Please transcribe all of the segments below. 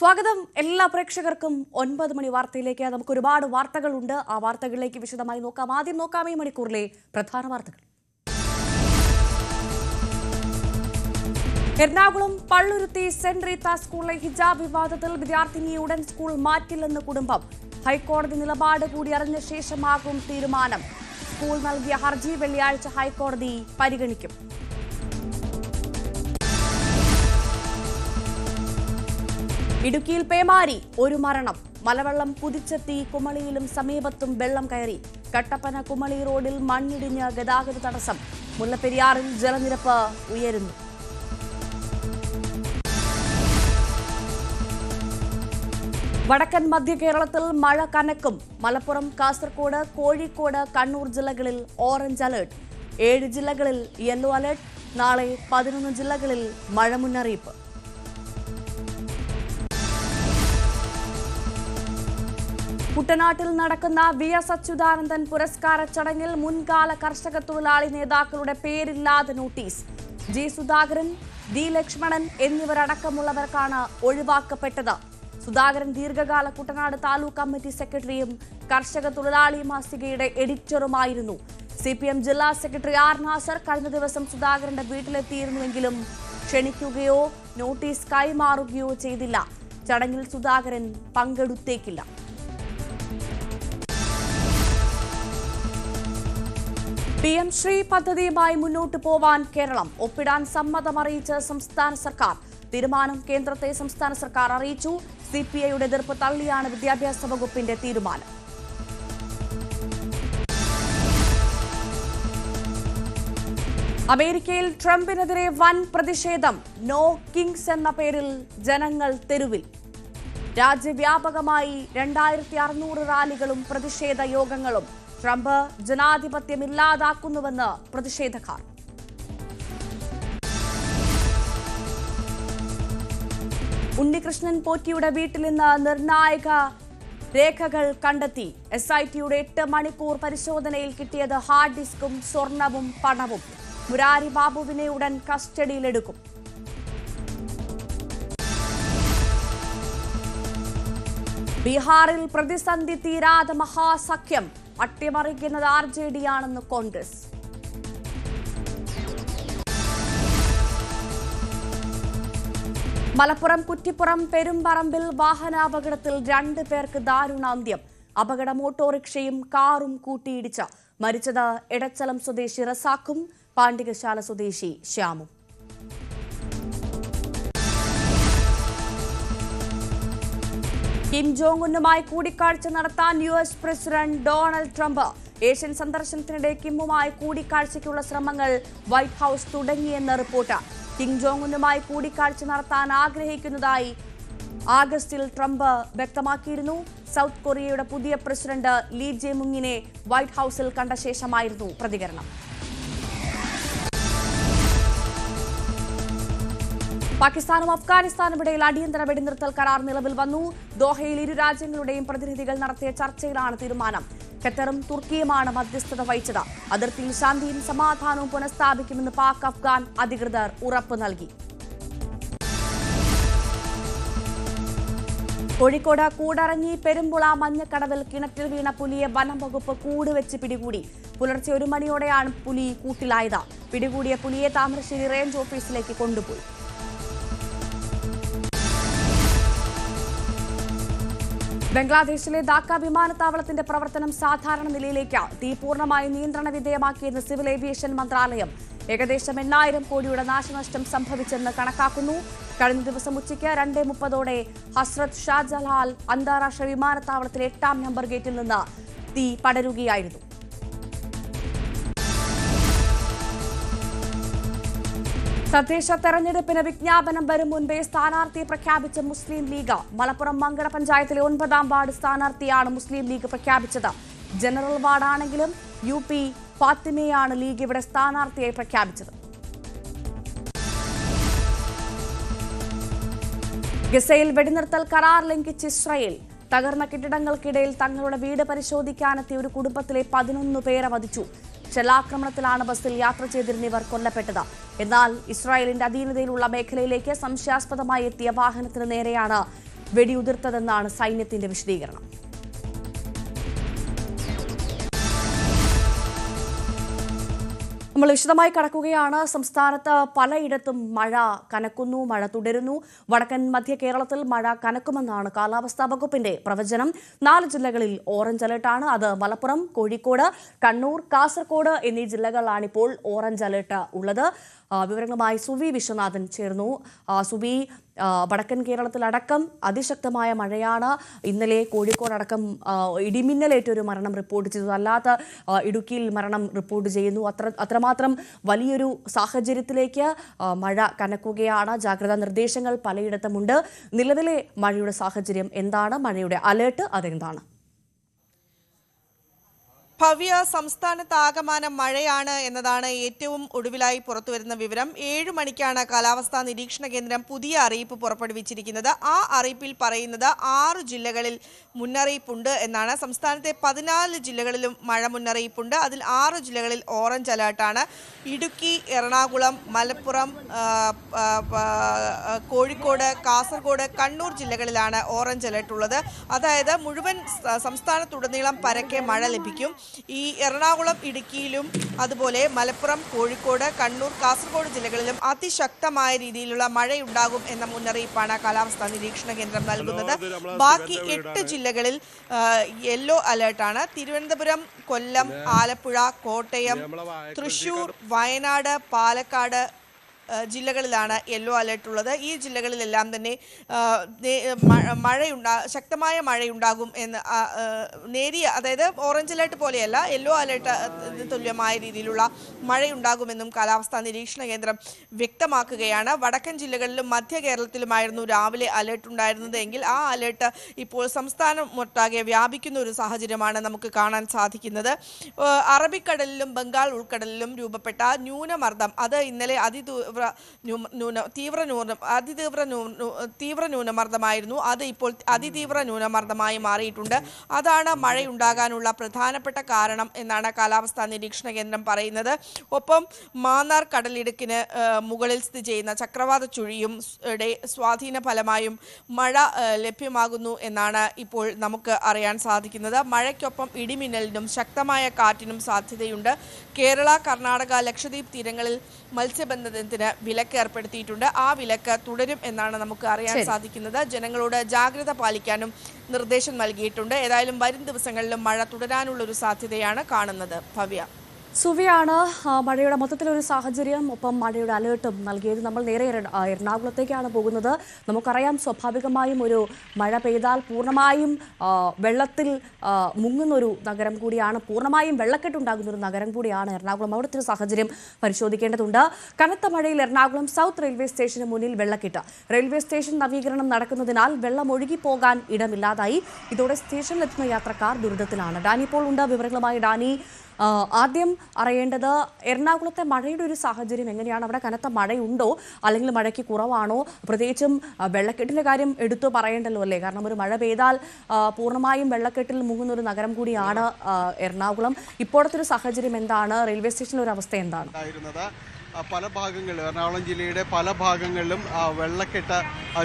സ്വാഗതം എല്ലാ പ്രേക്ഷകർക്കും 9 മണി വാർത്തയിലേക്ക്. നമുക്ക് ഒരുപാട് വാർത്തകളുണ്ട്. ആ വാർത്തകളിലേക്ക് വിശദമായി നോക്കാം. ആദ്യം നോക്കാം ഈ മണിക്കൂറിലെ പ്രധാന വാർത്തകൾ. എറണാകുളം പള്ളുരുത്തി സെന്റ് റീത്ത സ്കൂളിലെ ഹിജാബ് വിവാദത്തിൽ വിദ്യാർത്ഥിനിയെ ഉടൻ സ്കൂൾ മാറ്റില്ലെന്ന് കുടുംബം. ഹൈക്കോടതി നിലപാട് കൂടി അറിഞ്ഞ ശേഷമാകും തീരുമാനം. സ്കൂൾ നൽകിയ ഹർജി വെള്ളിയാഴ്ച ഹൈക്കോടതി പരിഗണിക്കും. ഇടുക്കിയിൽ പേമാരി, ഒരു മരണം. മലവെള്ളം കുതിച്ചെത്തി കുമളിയിലും സമീപത്തും വെള്ളം കയറി. കട്ടപ്പന കുമളി റോഡിൽ മണ്ണിടിഞ്ഞ് ഗതാഗത തടസ്സം. മുല്ലപ്പെരിയാറിൽ ജലനിരപ്പ് ഉയരുന്നു. വടക്കൻ മധ്യ കേരളത്തിൽ മഴ കനക്കും. മലപ്പുറം, കാസർഗോഡ്, കോഴിക്കോട്, കണ്ണൂർ ജില്ലകളിൽ ഓറഞ്ച് അലർട്ട്. 7 ജില്ലകളിൽ യെല്ലോ അലർട്ട്. നാളെ 11 ജില്ലകളിൽ മഴ മുന്നറിയിപ്പ്. കുട്ടനാട്ടിൽ നടക്കുന്ന VS അച്യുതാനന്ദൻ പുരസ്കാര ചടങ്ങിൽ മുൻകാല കർഷക തൊഴിലാളി നേതാക്കളുടെ പേരില്ലാതെ notice. G Sudhakaran, D Lakshmanan എന്നിവരടക്കമുള്ളവർക്കാണ് ഒഴിവാക്കപ്പെട്ടത്. സുധാകരൻ ദീർഘകാല കുട്ടനാട് താലൂക്ക് കമ്മിറ്റി സെക്രട്ടറിയും കർഷക തൊഴിലാളി മാസികയുടെ എഡിറ്ററുമായിരുന്നു. CPM ജില്ലാ സെക്രട്ടറി ആർ നാസർ കഴിഞ്ഞ ദിവസം സുധാകരന്റെ വീട്ടിലെത്തിയിരുന്നുവെങ്കിലും ക്ഷണിക്കുകയോ നോട്ടീസ് കൈമാറുകയോ ചെയ്തില്ല. ചടങ്ങിൽ സുധാകരൻ പങ്കെടുത്തേക്കില്ല. PM ശ്രീ പദ്ധതിയുമായി മുന്നോട്ട് പോവാൻ കേരളം. ഒപ്പിടാൻ സമ്മതമറിയിച്ച് സംസ്ഥാന സർക്കാർ. തീരുമാനം കേന്ദ്രത്തെ സംസ്ഥാന സർക്കാർ അറിയിച്ചു. CPIയുടെ എതിർപ്പ് തള്ളിയാണ് വിദ്യാഭ്യാസ വകുപ്പിന്റെ തീരുമാനം. അമേരിക്കയിൽ ട്രംപിനെതിരെ വൻ പ്രതിഷേധം. നോ കിങ്സ് എന്ന പേരിൽ ജനങ്ങൾ തെരുവിൽ. രാജ്യവ്യാപകമായി 2600 റാലികളും പ്രതിഷേധ യോഗങ്ങളും. ട്രംപ് ജനാധിപത്യം ഇല്ലാതാക്കുന്നുവെന്ന് പ്രതിഷേധക്കാർ. ഉണ്ണികൃഷ്ണൻ പോറ്റിയുടെ വീട്ടിൽ നിന്ന് നിർണായക രേഖകൾ കണ്ടെത്തി. SITയുടെ 8 മണിക്കൂർ പരിശോധനയിൽ കിട്ടിയത് ഹാർഡ് ഡിസ്കും സ്വർണവും പണവും. മുരാരി ബാബുവിനെ ഉടൻ കസ്റ്റഡിയിലെടുക്കും. ബീഹാറിൽ പ്രതിസന്ധി തീരാതെ മഹാസഖ്യം. അട്ടിമറിക്കുന്നത് RJD ആണെന്ന് കോൺഗ്രസ്. മലപ്പുറം കുറ്റിപ്പുറം പെരുമ്പറമ്പിൽ വാഹനാപകടത്തിൽ 2 പേർക്ക് ദാരുണാന്ത്യം. അപകടം ഓട്ടോറിക്ഷയും കാറും കൂട്ടിയിടിച്ച്. മരിച്ചത് എടച്ചലം സ്വദേശി റസാഖും പാണ്ഡികശാല സ്വദേശി ശ്യാമും. കിം ജോങ് ഉന്നുമായി കൂടിക്കാഴ്ച നടത്താൻ US president Donald Trump. Asian സന്ദർശനത്തിനിടെ കിമ്മുമായി കൂടിക്കാഴ്ചയ്ക്കുള്ള ശ്രമങ്ങൾ വൈറ്റ് ഹൌസ് തുടങ്ങിയെന്ന് റിപ്പോർട്ട്. കിം ജോങ് ഉന്നുമായി കൂടിക്കാഴ്ച നടത്താൻ ആഗ്രഹിക്കുന്നതായി ആഗസ്റ്റിൽ ട്രംപ് വ്യക്തമാക്കിയിരുന്നു. സൗത്ത് കൊറിയയുടെ പുതിയ പ്രസിഡന്റ് ലീ ജെ മുങ്ങിനെ വൈറ്റ് ഹൌസിൽ കണ്ട ശേഷമായിരുന്നു പ്രതികരണം. പാകിസ്ഥാനും അഫ്ഗാനിസ്ഥാനും ഇടയിൽ അടിയന്തര വെടിനിർത്തൽ കരാർ നിലവിൽ വന്നു. ദോഹയിൽ ഇരു രാജ്യങ്ങളുടെയും പ്രതിനിധികൾ നടത്തിയ ചർച്ചയിലാണ് തീരുമാനം. ഖത്തറും തുർക്കിയുമാണ് മധ്യസ്ഥത വഹിച്ചത്. അതിർത്തിയിൽ ശാന്തിയും സമാധാനവും പുനഃസ്ഥാപിക്കുമെന്ന് പാക് അഫ്ഗാൻ അധികൃതർ ഉറപ്പ് നൽകി. കോഴിക്കോട് കൂടറങ്ങി പെരുമ്പുള മഞ്ഞക്കടവിൽ കിണറ്റിൽ വീണ പുലിയെ വനം വകുപ്പ് കൂടുവെച്ച് പിടികൂടി. പുലർച്ചെ 1 മണിയോടെയാണ് പുലി കൂട്ടിലായത്. പിടികൂടിയ പുലിയെ താമരശ്ശേരി റേഞ്ച് ഓഫീസിലേക്ക് കൊണ്ടുപോയി. ബംഗ്ലാദേശിലെ ധാക്ക വിമാനത്താവളത്തിന്റെ പ്രവർത്തനം സാധാരണ നിലയിലേക്ക്. തീ പൂർണ്ണമായി നിയന്ത്രണ വിധേയമാക്കിയെന്ന് സിവിൽ ഏവിയേഷൻ മന്ത്രാലയം. ഏകദേശം 8,000 കോടിയുടെ നാശനഷ്ടം സംഭവിച്ചെന്ന് കണക്കാക്കുന്നു. കഴിഞ്ഞ ദിവസം ഉച്ചയ്ക്ക് 2:30ഓടെ ഹസ്രത്ത് ഷാജലാൽ അന്താരാഷ്ട്ര വിമാനത്താവളത്തിലെ 8ാം നമ്പർ ഗേറ്റിൽ നിന്ന് തീ പടരുകയായിരുന്നു. തദ്ദേശ തെരഞ്ഞെടുപ്പിന് വിജ്ഞാപനം വരും മുൻപേ സ്ഥാനാർത്ഥിയെ പ്രഖ്യാപിച്ച മുസ്ലിം ലീഗ്. മലപ്പുറം മങ്കട പഞ്ചായത്തിലെ 9ാം വാർഡ് സ്ഥാനാർത്ഥിയാണ് മുസ്ലിം ലീഗ് പ്രഖ്യാപിച്ചത്. ജനറൽ വാർഡാണെങ്കിലും UP ഫാത്തിമയാണ് ലീഗ് ഇവിടെ സ്ഥാനാർത്ഥിയായി പ്രഖ്യാപിച്ചത്. ഗസയിൽ വെടിനിർത്തൽ കരാർ ലംഘിച്ച് ഇസ്രായേൽ. തകർന്ന കെട്ടിടങ്ങൾക്കിടയിൽ തങ്ങളുടെ വീട് പരിശോധിക്കാനെത്തിയ ഒരു കുടുംബത്തിലെ 11 പേരെ വധിച്ചു. ഷെല്ലാക്രമണത്തിലാണ് ബസ്സിൽ യാത്ര ചെയ്തിരുന്നവർ കൊല്ലപ്പെട്ടത്. എന്നാൽ ഇസ്രായേലിന്റെ അധീനതയിലുള്ള മേഖലയിലേക്ക് സംശയാസ്പദമായി എത്തിയ വാഹനത്തിന് നേരെയാണ് വെടിയുതിർത്തതെന്നാണ് സൈന്യത്തിന്റെ വിശദീകരണം. നമ്മൾ വിശദമായി കടക്കുകയാണ്. സംസ്ഥാനത്ത് പലയിടത്തും മഴ കനക്കുന്നു, മഴ തുടരുന്നു. വടക്കൻ മധ്യ കേരളത്തിൽ മഴ കനക്കുമെന്നാണ് കാലാവസ്ഥാ വകുപ്പിന്റെ പ്രവചനം. 4 ജില്ലകളിൽ ഓറഞ്ച് അലർട്ടാണ്. അത് മലപ്പുറം, കോഴിക്കോട്, കണ്ണൂർ, കാസർഗോഡ് എന്നീ ജില്ലകളിലാണിപ്പോൾ ഓറഞ്ച് അലർട്ട് ഉള്ളത്. വിവരങ്ങളുമായി സുവി വിശ്വനാഥൻ ചേർന്നു. സുവി, വടക്കൻ കേരളത്തിലടക്കം അതിശക്തമായ മഴയാണ്. ഇന്നലെ കോഴിക്കോടടക്കം ഇടിമിന്നലേറ്റൊരു മരണം റിപ്പോർട്ട് ചെയ്തു. അല്ലാത്ത ഇടുക്കിയിൽ മരണം റിപ്പോർട്ട് ചെയ്യുന്നു. അത്രമാത്രം വലിയൊരു സാഹചര്യത്തിലേക്ക് മഴ കനക്കുകയാണ്. ജാഗ്രതാ നിർദ്ദേശങ്ങൾ പലയിടത്തുമുണ്ട്. നിലവിലെ മഴയുടെ സാഹചര്യം എന്താണ്? മഴയുടെ അലേർട്ട് അതെന്താണ്? ഭവ്യ, സംസ്ഥാനത്താകമാനം മഴയാണ് എന്നതാണ് ഏറ്റവും ഒടുവിലായി പുറത്തുവരുന്ന വിവരം. 7 മണിക്കാണ് കാലാവസ്ഥാ നിരീക്ഷണ കേന്ദ്രം പുതിയ അറിയിപ്പ് പുറപ്പെടുവിച്ചിരിക്കുന്നത്. ആ അറിയിപ്പിൽ പറയുന്നത് 6 ജില്ലകളിൽ മുന്നറിയിപ്പുണ്ട് എന്നാണ്. സംസ്ഥാനത്തെ 14 ജില്ലകളിലും മഴ മുന്നറിയിപ്പുണ്ട്. അതിൽ 6 ജില്ലകളിൽ ഓറഞ്ച് അലേർട്ടാണ്. ഇടുക്കി, എറണാകുളം, മലപ്പുറം, കോഴിക്കോട്, കാസർഗോഡ്, കണ്ണൂർ ജില്ലകളിലാണ് ഓറഞ്ച് അലേർട്ട് ഉള്ളത്. അതായത് മുഴുവൻ സംസ്ഥാനത്തുടനീളം പരക്കെ മഴ ലഭിക്കും. ഈ എറണാകുളം, ഇടുക്കിയിലും അതുപോലെ മലപ്പുറം, കോഴിക്കോട്, കണ്ണൂർ, കാസർഗോഡ് ജില്ലകളിലും അതിശക്തമായ രീതിയിലുള്ള മഴയുണ്ടാകും എന്ന മുന്നറിയിപ്പാണ് കാലാവസ്ഥാ നിരീക്ഷണ കേന്ദ്രം നൽകുന്നത്. ബാക്കി 8 ജില്ലകളിൽ യെല്ലോ അലേർട്ടാണ്. തിരുവനന്തപുരം, കൊല്ലം, ആലപ്പുഴ, കോട്ടയം, തൃശൂർ, വയനാട്, പാലക്കാട് ജില്ലകളിലാണ് യെല്ലോ അലേർട്ട് ഉള്ളത്. ഈ ജില്ലകളിലെല്ലാം തന്നെ ശക്തമായ മഴയുണ്ടാകും എന്ന് നേരിയ, അതായത് ഓറഞ്ച് അലേർട്ട് പോലെയല്ല, യെല്ലോ അലേർട്ട് തുല്യമായ രീതിയിലുള്ള മഴയുണ്ടാകുമെന്നും കാലാവസ്ഥാ നിരീക്ഷണ കേന്ദ്രം വ്യക്തമാക്കുകയാണ്. വടക്കൻ ജില്ലകളിലും മധ്യ കേരളത്തിലുമായിരുന്നു രാവിലെ അലേർട്ട് ഉണ്ടായിരുന്നത് എങ്കിൽ ആ അലേർട്ട് ഇപ്പോൾ സംസ്ഥാനമൊട്ടാകെ വ്യാപിക്കുന്ന ഒരു സാഹചര്യമാണ് നമുക്ക് കാണാൻ സാധിക്കുന്നത്. അറബിക്കടലിലും ബംഗാൾ ഉൾക്കടലിലും രൂപപ്പെട്ട ന്യൂനമർദ്ദം, അത് ഇന്നലെ തീവ്ര ന്യൂനമർദ്ദമായിരുന്നു. അത് ഇപ്പോൾ അതിതീവ്ര ന്യൂനമർദ്ദമായി മാറിയിട്ടുണ്ട്. അതാണ് മഴയുണ്ടാകാനുള്ള പ്രധാനപ്പെട്ട കാരണം എന്നാണ് കാലാവസ്ഥാ നിരീക്ഷണ കേന്ദ്രം പറയുന്നത്. ഒപ്പം മാന്നാർ കടലിടുക്കിന് മുകളിൽ സ്ഥിതി ചെയ്യുന്ന ചക്രവാത ചുഴിയും സ്വാധീന ഫലമായും മഴ ലഭ്യമാകുന്നു എന്നാണ് ഇപ്പോൾ നമുക്ക് അറിയാൻ സാധിക്കുന്നത്. മഴയ്ക്കൊപ്പം ഇടിമിന്നലിനും ശക്തമായ കാറ്റിനും സാധ്യതയുണ്ട്. കേരള, കർണാടക, ലക്ഷദ്വീപ് തീരങ്ങളിൽ മത്സ്യബന്ധനത്തിന് വിലക്ക് ഏർപ്പെടുത്തിയിട്ടുണ്ട്. ആ വിലക്ക് തുടരും എന്നാണ് നമുക്ക് അറിയാൻ സാധിക്കുന്നത്. ജനങ്ങളോട് ജാഗ്രത പാലിക്കാനും നിർദ്ദേശം നൽകിയിട്ടുണ്ട്. ഏതായാലും വരും ദിവസങ്ങളിലും മഴ തുടരാനുള്ള ഒരു സാധ്യതയാണ് കാണുന്നത്. ഭവ്യ, സുവിയാണ് മഴയുടെ മൊത്തത്തിലൊരു സാഹചര്യം, ഒപ്പം മഴയുടെ അലേർട്ടും നൽകിയത്. നമ്മൾ നേരെ എറണാകുളത്തേക്കാണ് പോകുന്നത്. നമുക്കറിയാം, സ്വാഭാവികമായും ഒരു മഴ പെയ്താൽ പൂർണ്ണമായും വെള്ളത്തിൽ മുങ്ങുന്നൊരു നഗരം കൂടിയാണ്, പൂർണ്ണമായും വെള്ളക്കെട്ടുണ്ടാകുന്ന ഒരു നഗരം കൂടിയാണ് എറണാകുളം. അവിടുത്തെ ഒരു സാഹചര്യം പരിശോധിക്കേണ്ടതുണ്ട്. കനത്ത മഴയിൽ എറണാകുളം സൗത്ത് റെയിൽവേ സ്റ്റേഷന് മുന്നിൽ വെള്ളക്കെട്ട്. റെയിൽവേ സ്റ്റേഷൻ നവീകരണം നടക്കുന്നതിനാൽ വെള്ളം ഒഴുകിപ്പോകാൻ ഇടമില്ലാതായി. ഇതോടെ സ്റ്റേഷനിലെത്തുന്ന യാത്രക്കാർ ദുരിതത്തിലാണ്. ഡാനി ഇപ്പോൾ ഉണ്ട് വിവരങ്ങളുമായി. ഡാനി, ആദ്യം അറിയേണ്ടത് എറണാകുളത്തെ മഴയുടെ ഒരു സാഹചര്യം എങ്ങനെയാണ്? അവിടെ കനത്ത മഴയുണ്ടോ, അല്ലെങ്കിൽ മഴയ്ക്ക് കുറവാണോ? പ്രത്യേകിച്ചും വെള്ളക്കെട്ടിൻ്റെ കാര്യം എടുത്തു പറയേണ്ടല്ലോ അല്ലേ? കാരണം ഒരു മഴ പെയ്താൽ പൂർണ്ണമായും വെള്ളക്കെട്ടിൽ മുങ്ങുന്ന ഒരു നഗരം കൂടിയാണ് എറണാകുളം. ഇപ്പോഴത്തെ ഒരു സാഹചര്യം എന്താണ്? റെയിൽവേ സ്റ്റേഷനിലെ ഒരു അവസ്ഥ എന്താണ്? പല ഭാഗങ്ങളിലും, എറണാകുളം ജില്ലയുടെ പല ഭാഗങ്ങളിലും വെള്ളക്കെട്ട്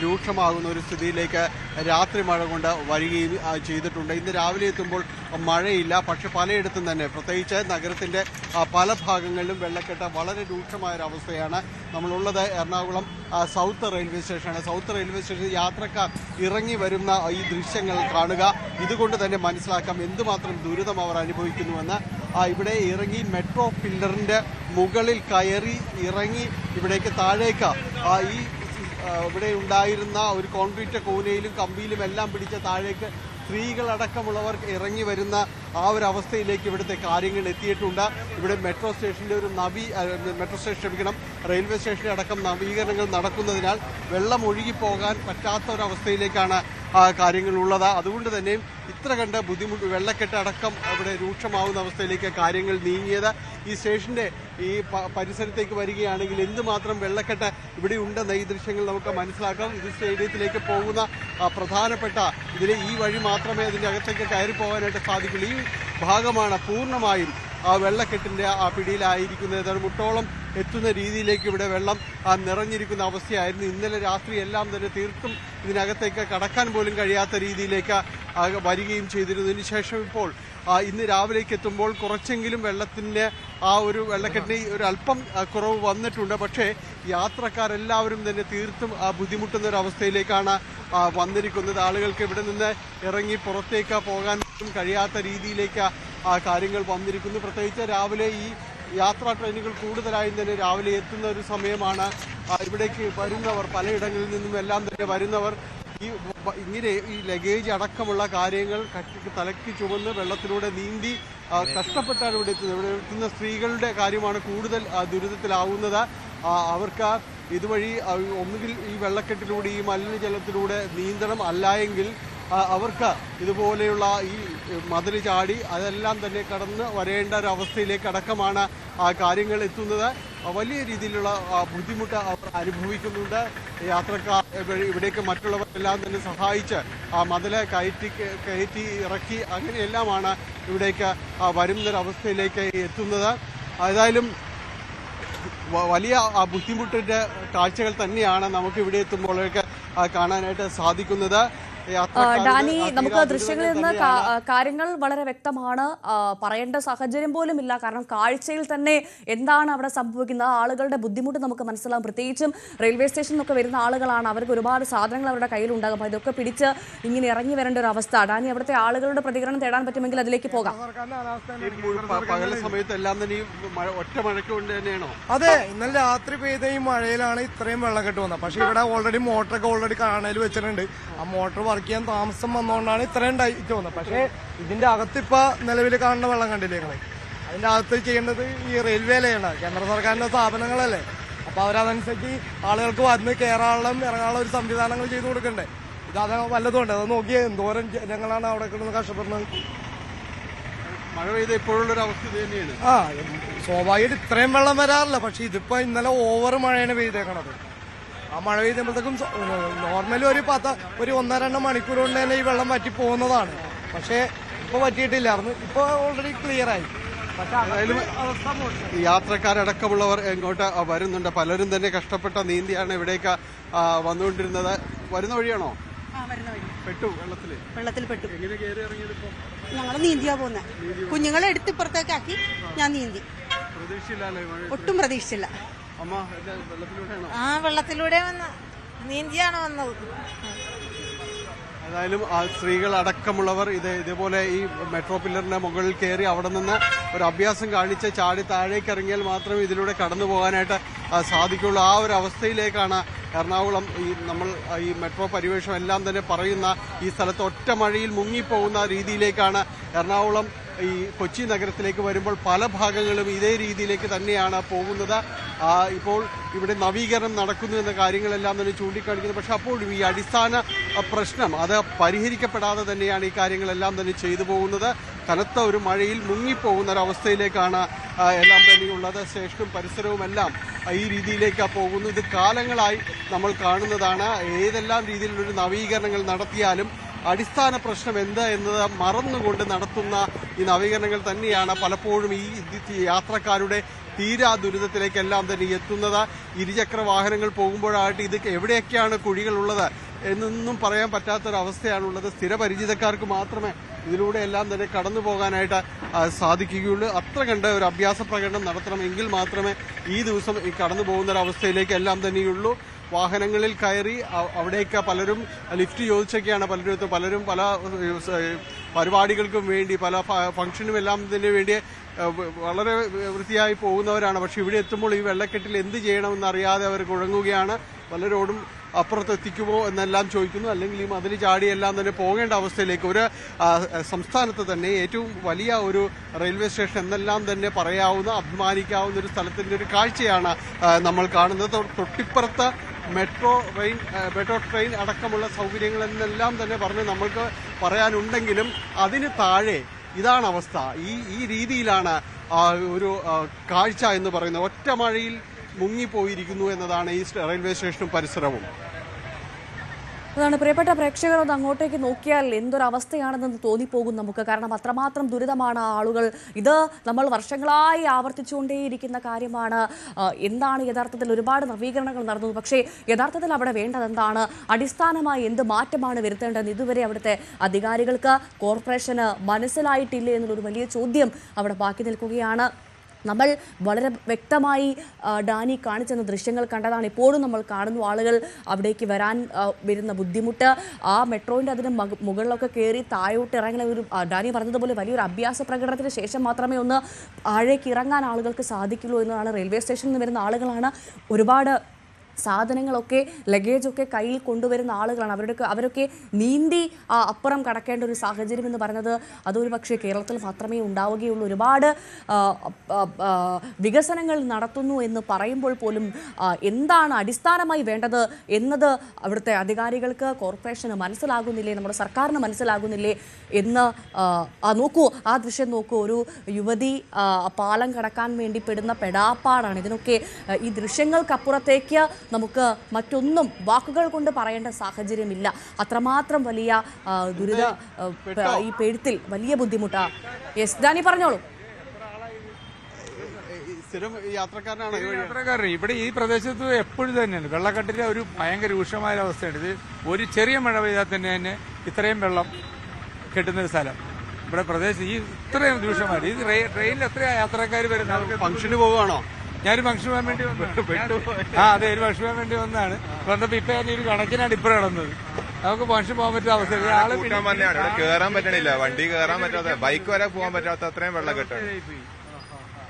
രൂക്ഷമാകുന്ന ഒരു സ്ഥിതിയിലേക്ക് രാത്രി മഴ കൊണ്ട് വരികയും ചെയ്തിട്ടുണ്ട്. ഇന്ന് രാവിലെ എത്തുമ്പോൾ മഴയില്ല, പക്ഷെ പലയിടത്തും തന്നെ, പ്രത്യേകിച്ച് നഗരത്തിൻ്റെ പല ഭാഗങ്ങളിലും വെള്ളക്കെട്ട് വളരെ രൂക്ഷമായൊരവസ്ഥയാണ്. നമ്മളുള്ളത് എറണാകുളം സൗത്ത് റെയിൽവേ സ്റ്റേഷനാണ്. സൗത്ത് റെയിൽവേ സ്റ്റേഷനിൽ യാത്രക്കാർ ഇറങ്ങി വരുന്ന ഈ ദൃശ്യങ്ങൾ കാണുക. ഇതുകൊണ്ട് തന്നെ മനസ്സിലാക്കാം എന്തുമാത്രം ദുരിതം അവർ അനുഭവിക്കുന്നുവെന്ന്. ഇവിടെ ഇറങ്ങി മെട്രോ പില്ലറിൻ്റെ മുകളിൽ കയറി ഇറങ്ങി ഇവിടേക്ക് താഴേക്ക് ഈ ഇവിടെ ഉണ്ടായിരുന്ന ഒരു കോൺക്രീറ്റ് കൂനയിലും കമ്പിയിലും എല്ലാം പിടിച്ച താഴേക്ക് സ്ത്രീകളടക്കമുള്ളവർ ഇറങ്ങി വരുന്ന ആ ഒരു അവസ്ഥയിലേക്ക് ഇവിടുത്തെ കാര്യങ്ങൾ എത്തിയിട്ടുണ്ട്. ഇവിടെ മെട്രോ സ്റ്റേഷൻ്റെ ഒരു റെയിൽവേ സ്റ്റേഷൻ്റെ അടക്കം നവീകരണങ്ങൾ നടക്കുന്നതിനാൽ വെള്ളം ഒഴുകിപ്പോകാൻ പറ്റാത്ത ഒരവസ്ഥയിലേക്കാണ് കാര്യങ്ങളുള്ളത്. അതുകൊണ്ട് തന്നെ ഇത്ര കണ്ട് വെള്ളക്കെട്ട് അടക്കം ഇവിടെ രൂക്ഷമാവുന്ന അവസ്ഥയിലേക്ക് കാര്യങ്ങൾ നീങ്ങിയത്. ഈ സ്റ്റേഷൻ്റെ ഈ പരിസരത്തേക്ക് വരികയാണെങ്കിൽ എന്തുമാത്രം വെള്ളക്കെട്ട് ഇവിടെ ഉണ്ടെന്ന് ഈ ദൃശ്യങ്ങൾ നമുക്ക് മനസ്സിലാക്കാം. ഇത് സ്റ്റേഡിയത്തിലേക്ക് പോകുന്ന പ്രധാനപ്പെട്ട ഈ വഴി മാത്രമേ അതിൻ്റെ അകത്തേക്ക് കയറി പോകാനായിട്ട് സാധിക്കുള്ളൂ. ഈ ഭാഗമാണ് പൂർണ്ണമായും വെള്ളക്കെട്ടിൻ്റെ പിടിയിലായിരിക്കുന്നത്. മുട്ടോളം എത്തുന്ന രീതിയിലേക്ക് ഇവിടെ വെള്ളം നിറഞ്ഞിരിക്കുന്ന അവസ്ഥയായിരുന്നു. ഇന്നലെ രാത്രി എല്ലാം തന്നെ തീർത്തും ഇതിനകത്തേക്ക് കടക്കാൻ പോലും കഴിയാത്ത രീതിയിലേക്ക് വരികയും ചെയ്തിരുന്നതിന് ശേഷം ഇപ്പോൾ ഇന്ന് രാവിലേക്ക് എത്തുമ്പോൾ കുറച്ചെങ്കിലും വെള്ളത്തിൻ്റെ ആ ഒരു വെള്ളക്കെട്ടിന് ഒരു അല്പം കുറവ് വന്നിട്ടുണ്ട്. പക്ഷേ യാത്രക്കാരെല്ലാവരും തന്നെ തീർത്തും ബുദ്ധിമുട്ടുന്ന ഒരു അവസ്ഥയിലേക്കാണ് വന്നിരിക്കുന്നത്. ആളുകൾക്ക് ഇവിടെ നിന്ന് ഇറങ്ങി പുറത്തേക്ക് പോകാൻ കഴിയാത്ത രീതിയിലേക്ക് കാര്യങ്ങൾ വന്നിരിക്കുന്നു. പ്രത്യേകിച്ച് രാവിലെ ഈ യാത്രാ ട്രെയിനുകൾ കൂടുതലായും തന്നെ രാവിലെ എത്തുന്ന ഒരു സമയമാണ്. ഇവിടേക്ക് വരുന്നവർ പലയിടങ്ങളിൽ നിന്നും എല്ലാം തന്നെ വരുന്നവർ ഇങ്ങനെ ഈ ലഗേജ് അടക്കമുള്ള കാര്യങ്ങൾ തലയ്ക്ക് ചുമന്ന് വെള്ളത്തിലൂടെ നീന്തി കഷ്ടപ്പെട്ടാണ് ഇവിടെ എത്തുന്നത്. ഇവിടെ എത്തുന്ന സ്ത്രീകളുടെ കാര്യമാണ് കൂടുതൽ ദുരിതത്തിലാവുന്നത്. അവർക്ക് ഇതുവഴി ഒന്നുകിൽ ഈ വെള്ളക്കെട്ടിലൂടെ ഈ മലിനജലത്തിലൂടെ നീന്തണം, അല്ലായെങ്കിൽ അവർക്ക് ഇതുപോലെയുള്ള ഈ മതിൽ ചാടി അതെല്ലാം തന്നെ കടന്ന് വരേണ്ട ഒരു അവസ്ഥയിലേക്ക് അടക്കമാണ് കാര്യങ്ങൾ എത്തുന്നത്. വലിയ രീതിയിലുള്ള ബുദ്ധിമുട്ട് അവർ അനുഭവിക്കുന്നുണ്ട്. യാത്രക്കാർ ഇവിടേക്ക് മറ്റുള്ളവരെല്ലാം തന്നെ സഹായിച്ച് മതിൽ കയറ്റി ഇറക്കി അങ്ങനെയെല്ലാമാണ് ഇവിടേക്ക് വരുന്നൊരവസ്ഥയിലേക്ക് എത്തുന്നത്. ഏതായാലും വലിയ ബുദ്ധിമുട്ടിൻ്റെ കാഴ്ചകൾ തന്നെയാണ് നമുക്ക് ഇവിടെ എത്തുമ്പോഴേക്ക് കാണാനായിട്ട് സാധിക്കുന്നത്. ഡാനി, നമുക്ക് ദൃശ്യങ്ങളിൽ നിന്ന് കാര്യങ്ങൾ വളരെ വ്യക്തമാണ്. പറയേണ്ട സാഹചര്യം പോലും ഇല്ല. കാരണം കാഴ്ചയിൽ തന്നെ എന്താണ് അവിടെ സംഭവിക്കുന്നത്, ആളുകളുടെ ബുദ്ധിമുട്ട് നമുക്ക് മനസ്സിലാവും. പ്രത്യേകിച്ചും റെയിൽവേ സ്റ്റേഷനിലൊക്കെ വരുന്ന ആളുകളാണ്. അവർക്ക് ഒരുപാട് സാധനങ്ങൾ അവരുടെ കയ്യിലുണ്ടാകും. അപ്പോൾ ഇതൊക്കെ പിടിച്ച് ഇങ്ങനെ ഇറങ്ങി വരേണ്ട ഒരു അവസ്ഥ. ഡാനി, അവിടുത്തെ ആളുകളുടെ പ്രതികരണം തേടാൻ പറ്റുമെങ്കിൽ അതിലേക്ക് പോകാം. പകൽ സമയത്ത് എല്ലാം തന്നെ ഒറ്റ മഴയ്ക്ക് കൊണ്ട് തന്നെയാണോ? അതെ, ഇന്നലെ രാത്രി പെയ്ത ഈ മഴയിലാണ് ഇത്രയും വെള്ളക്കെട്ട് വന്നത്. പക്ഷെ ഇവിടെ ഓൾറെഡി മോട്ടറൊക്കെ കാണൽ വെച്ചിട്ടുണ്ട്. ആ മോട്ടർ വർക്ക് ചെയ്യാൻ താമസം വന്നുകൊണ്ടാണ് ഇത്രയും ഡൈറ്റ് വന്നത്. പക്ഷേ ഇതിന്റെ അകത്ത് ഇപ്പൊ നിലവിൽ കാണുന്ന വെള്ളം കണ്ടില്ലേ നിങ്ങൾ? അതിന്റെ അകത്ത് ചെയ്യേണ്ടത് ഈ റെയിൽവേയിലാണ്, കേന്ദ്ര സർക്കാരിന്റെ സ്ഥാപനങ്ങളല്ലേ. അപ്പൊ അവരതനുസരിച്ച് ആളുകൾക്ക് വന്ന് കയറാനുള്ള ഇറങ്ങാനുള്ള ഒരു സംവിധാനങ്ങൾ ചെയ്തു കൊടുക്കണ്ടേ? ഇത് വല്ലതും ഉണ്ട്. അത് നോക്കിയാൽ എന്തോരം ജനങ്ങളാണ് അവിടെ കിടന്ന് കഷ്ടപ്പെടുന്നത്. മഴ പെയ്ത ഇപ്പോഴുള്ളൊരു അവസ്ഥ തന്നെയാണ്. സ്വാഭാവികമായിട്ട് ഇത്രയും വെള്ളം വരാറില്ല. പക്ഷെ ഇതിപ്പോ ഇന്നലെ ഓവർ മഴയാണ് പെയ്തേക്കണത്. ആ മഴ പെയ്യുമ്പോഴത്തേക്കും നോർമലി ഒരു 1-2 മണിക്കൂർ കൊണ്ട് തന്നെ ഈ വെള്ളം വറ്റി പോകുന്നതാണ്. പക്ഷേ ഇപ്പൊ പറ്റിയിട്ടില്ലായിരുന്നു. ഇപ്പൊ ഓൾറെഡി ക്ലിയർ ആയി. യാത്രക്കാരടക്കമുള്ളവർ ഇങ്ങോട്ട് വരുന്നുണ്ട്. പലരും തന്നെ കഷ്ടപ്പെട്ട നീന്തിയാണ് ഇവിടേക്ക് വന്നുകൊണ്ടിരുന്നത്. വരുന്ന വഴിയാണോ? പെട്ടു വെള്ളത്തിൽ പെട്ടു. എങ്ങനെ കയറി ഇറങ്ങിയത്? ഇപ്പൊ ഞങ്ങൾ നീന്തിയാ പോകുന്നത്. കുഞ്ഞുങ്ങളെ എടുത്ത് ഇപ്പുറത്തേക്കാക്കി ഞാൻ നീന്തി. ഒട്ടും പ്രതീക്ഷിച്ചില്ല. വെള്ളത്തിലൂടെ നീന്തിയാണ് വന്നത്. ഏതായാലും സ്ത്രീകൾ അടക്കമുള്ളവർ ഇതേപോലെ ഈ മെട്രോ പില്ലറിന്റെ മുകളിൽ കയറി അവിടെ നിന്ന് ഒരു അഭ്യാസം കാണിച്ച് ചാടി താഴേക്ക് ഇറങ്ങിയാൽ മാത്രമേ ഇതിലൂടെ കടന്നു പോകാനായിട്ട് സാധിക്കുള്ളൂ. ആ ഒരു അവസ്ഥയിലേക്കാണ് എറണാകുളം നമ്മൾ ഈ മെട്രോ പരിവേഷം എല്ലാം തന്നെ പറയുന്ന ഈ സ്ഥലത്ത് ഒറ്റ മഴയിൽ മുങ്ങിപ്പോകുന്ന രീതിയിലേക്കാണ് എറണാകുളം ഈ കൊച്ചി നഗരത്തിലേക്ക് വരുമ്പോൾ പല ഭാഗങ്ങളും ഇതേ രീതിയിലേക്ക് തന്നെയാണ് പോകുന്നത്. ഇപ്പോൾ ഇവിടെ നവീകരണം നടക്കുന്നു എന്ന കാര്യങ്ങളെല്ലാം തന്നെ ചൂണ്ടിക്കാണിക്കുന്നത്. പക്ഷെ അപ്പോഴും ഈ അടിസ്ഥാന പ്രശ്നം അത് പരിഹരിക്കപ്പെടാതെ തന്നെയാണ് ഈ കാര്യങ്ങളെല്ലാം തന്നെ ചെയ്തു പോകുന്നത്. കനത്ത ഒരു മഴയിൽ മുങ്ങിപ്പോകുന്ന ഒരവസ്ഥയിലേക്കാണ് എല്ലാം തന്നെയുള്ളത്. സ്റ്റേഷനും പരിസരവും എല്ലാം ഈ രീതിയിലേക്ക് പോകുന്നു. ഇത് കാലങ്ങളായി നമ്മൾ കാണുന്നതാണ്. ഏതെല്ലാം രീതിയിലുള്ളൊരു നവീകരണങ്ങൾ നടത്തിയാലും അടിസ്ഥാന പ്രശ്നം എന്താ എന്നത് മറന്നുകൊണ്ട് നടത്തുന്ന ഈ നവീകരണങ്ങൾ തന്നെയാണ് പലപ്പോഴും ഈ യാത്രക്കാരുടെ തീരാ ദുരിതത്തിലേക്കെല്ലാം തന്നെ എത്തുന്നത്. ഇരുചക്ര വാഹനങ്ങൾ പോകുമ്പോഴായിട്ട് ഇത് എവിടെയൊക്കെയാണ് കുഴികളുള്ളത് എന്നൊന്നും പറയാൻ പറ്റാത്തൊരവസ്ഥയാണുള്ളത്. സ്ഥിരപരിചിതക്കാർക്ക് മാത്രമേ ഇതിലൂടെ എല്ലാം തന്നെ കടന്നു പോകാനായിട്ട് സാധിക്കുകയുള്ളൂ. അത്ര കണ്ട ഒരു അഭ്യാസ പ്രകടനം നടത്തണമെങ്കിൽ മാത്രമേ ഈ ദിവസം ഈ കടന്നു പോകുന്നൊരവസ്ഥയിലേക്ക് എല്ലാം തന്നെയുള്ളൂ. വാഹനങ്ങളിൽ കയറി അവിടേക്ക് പലരും ലിഫ്റ്റ് ചോദിച്ചൊക്കെയാണ് പലരും പല പരിപാടികൾക്കും വേണ്ടി പല ഫംഗ്ഷനും എല്ലാം ഇതിന് വേണ്ടി വളരെ വൃത്തിയായി പോകുന്നവരാണ്. പക്ഷെ ഇവിടെ എത്തുമ്പോൾ ഈ വെള്ളക്കെട്ടിൽ എന്ത് ചെയ്യണമെന്നറിയാതെ അവർ കുഴങ്ങുകയാണ്. പലരോടും അപ്പുറത്തെത്തിക്കുമോ എന്നെല്ലാം ചോദിക്കുന്നു. അല്ലെങ്കിൽ ഈ മതിൽ ചാടിയെല്ലാം തന്നെ പോകേണ്ട അവസ്ഥയിലേക്ക് ഒരു സംസ്ഥാനത്ത് തന്നെ ഏറ്റവും വലിയ ഒരു റെയിൽവേ സ്റ്റേഷൻ എന്നെല്ലാം തന്നെ പറയാവുന്ന അഭിമാനിക്കാവുന്ന ഒരു സ്ഥലത്തിൻ്റെ ഒരു കാഴ്ചയാണ് നമ്മൾ കാണുന്നത്. തൊട്ടിപ്പുറത്ത് മെട്രോ ട്രെയിൻ അടക്കമുള്ള സൗകര്യങ്ങളെന്നെല്ലാം തന്നെ പറഞ്ഞ് നമ്മൾക്ക് പറയാനുണ്ടെങ്കിലും അതിന് താഴെ ഇതാണ് അവസ്ഥ. ഈ രീതിയിലാണ് ഒരു കാഴ്ച എന്ന് പറയുന്നത്. ഒറ്റ മഴയിൽ മുങ്ങിപ്പോയിരിക്കുന്നു എന്നതാണ് ഈ റെയിൽവേ സ്റ്റേഷനും പരിസരവും. അതാണ് പ്രിയപ്പെട്ട പ്രേക്ഷകർ ഒന്ന് അങ്ങോട്ടേക്ക് നോക്കിയാൽ എന്തൊരവസ്ഥയാണെന്ന് തോന്നിപ്പോകും നമുക്ക്. കാരണം അത്രമാത്രം ദുരിതമാണ് ആളുകൾ. ഇത് നമ്മൾ വർഷങ്ങളായി ആവർത്തിച്ചുകൊണ്ടേയിരിക്കുന്ന കാര്യമാണ്. എന്താണ് യഥാർത്ഥത്തിൽ ഒരുപാട് നവീകരണങ്ങൾ നടന്നു, പക്ഷേ യഥാർത്ഥത്തിൽ അവിടെ വേണ്ടത് എന്താണ്, അടിസ്ഥാനമായി എന്ത് മാറ്റമാണ് വരുത്തേണ്ടത്, ഇതുവരെ അവിടുത്തെ അധികാരികൾക്ക് കോർപ്പറേഷന് മനസ്സിലായിട്ടില്ലേ എന്നുള്ളൊരു വലിയ ചോദ്യം അവിടെ ബാക്കി നിൽക്കുകയാണ്. നമ്മൾ വളരെ വ്യക്തമായി ഡാനി കാണിച്ചെന്ന ദൃശ്യങ്ങൾ കണ്ടതാണ്. ഇപ്പോഴും നമ്മൾ കാണുന്നു ആളുകൾ അവിടേക്ക് വരുന്ന ബുദ്ധിമുട്ട്. ആ മെട്രോൻ്റെ അതിന് മുകളിലൊക്കെ കയറി താഴോട്ട് ഇറങ്ങുന്ന ഒരു ഡാനി പറഞ്ഞതുപോലെ വലിയൊരു അഭ്യാസ പ്രകടനത്തിന് ശേഷം മാത്രമേ ഒന്ന് താഴേക്ക് ഇറങ്ങാൻ ആളുകൾക്ക് സാധിക്കുള്ളൂ എന്നതാണ്. റെയിൽവേ സ്റ്റേഷനിൽ നിന്ന് വരുന്ന ആളുകളാണ്, ഒരുപാട് സാധനങ്ങളൊക്കെ ലഗേജൊക്കെ കയ്യിൽ കൊണ്ടുവരുന്ന ആളുകളാണ്. അവരൊക്കെ നീന്തി അപ്പുറം കടക്കേണ്ട ഒരു സാഹചര്യം എന്ന് പറയുന്നത് അതൊരു പക്ഷേ കേരളത്തിൽ മാത്രമേ ഉണ്ടാവുകയുള്ളൂ. ഒരുപാട് വികസനങ്ങൾ നടത്തുന്നു എന്ന് പറയുമ്പോൾ പോലും എന്താണ് അടിസ്ഥാനമായി വേണ്ടത് എന്നത് അവിടുത്തെ അധികാരികൾക്ക് കോർപ്പറേഷന് മനസ്സിലാകുന്നില്ലേ, നമ്മുടെ സർക്കാരിന് മനസ്സിലാകുന്നില്ലേ എന്ന് നോക്കൂ, ആ ദൃശ്യം നോക്കൂ. ഒരു യുവതി പാലം കടക്കാൻ വേണ്ടി പെടുന്ന പെടാപ്പാടാണ് ഇതിനൊക്കെ. ഈ ദൃശ്യങ്ങൾക്കപ്പുറത്തേക്ക് നമുക്ക് മറ്റൊന്നും വാക്കുകൾ കൊണ്ട് പറയേണ്ട സാഹചര്യമില്ല. അത്രമാത്രം വലിയ ദുരിത ഈ പെഴുത്തിൽ വലിയ ബുദ്ധിമുട്ടാ. യെസ് ഡാനി പറഞ്ഞോളൂ. യാത്രക്കാരൻ ഇവിടെ ഈ പ്രദേശത്ത് എപ്പോഴും തന്നെയാണ് വെള്ളക്കെട്ടിന്റെ ഒരു ഭയങ്കര രൂക്ഷമായ അവസ്ഥയാണ്. ഇത് ഒരു ചെറിയ മഴ പെയ്താൽ തന്നെ ഇത്രയും വെള്ളം കെട്ടുന്ന ഒരു സ്ഥലം ഇവിടെ പ്രദേശം ഈ ഇത്രയും രൂക്ഷമാണ്. ഈ ട്രെയിനിൽ എത്രയാ യാത്രക്കാർ വരുന്നത്? ഫംഗ്ഷന് പോവുകയാണോ? ഞാനൊരു ഫംഗ്ഷൻ പോകാൻ വേണ്ടി അതെ ഒരു ഫംഗ്ഷൻ പോകാൻ വേണ്ടി വന്നതാണ്. വന്നപ്പോ ഇപ്പൊ ഞാൻ ഒരു കണക്കിനാണ് ഇപ്പൊ കിടന്നത്. നമുക്ക് ഫംഗ്ഷൻ പോകാൻ പറ്റുന്ന അവസ്ഥ കയറാൻ പറ്റണില്ല, വണ്ടി കയറാൻ പറ്റാത്ത, ബൈക്ക് വരെ പോകാൻ പറ്റാത്ത അത്രയും വെള്ളം കെട്ടും.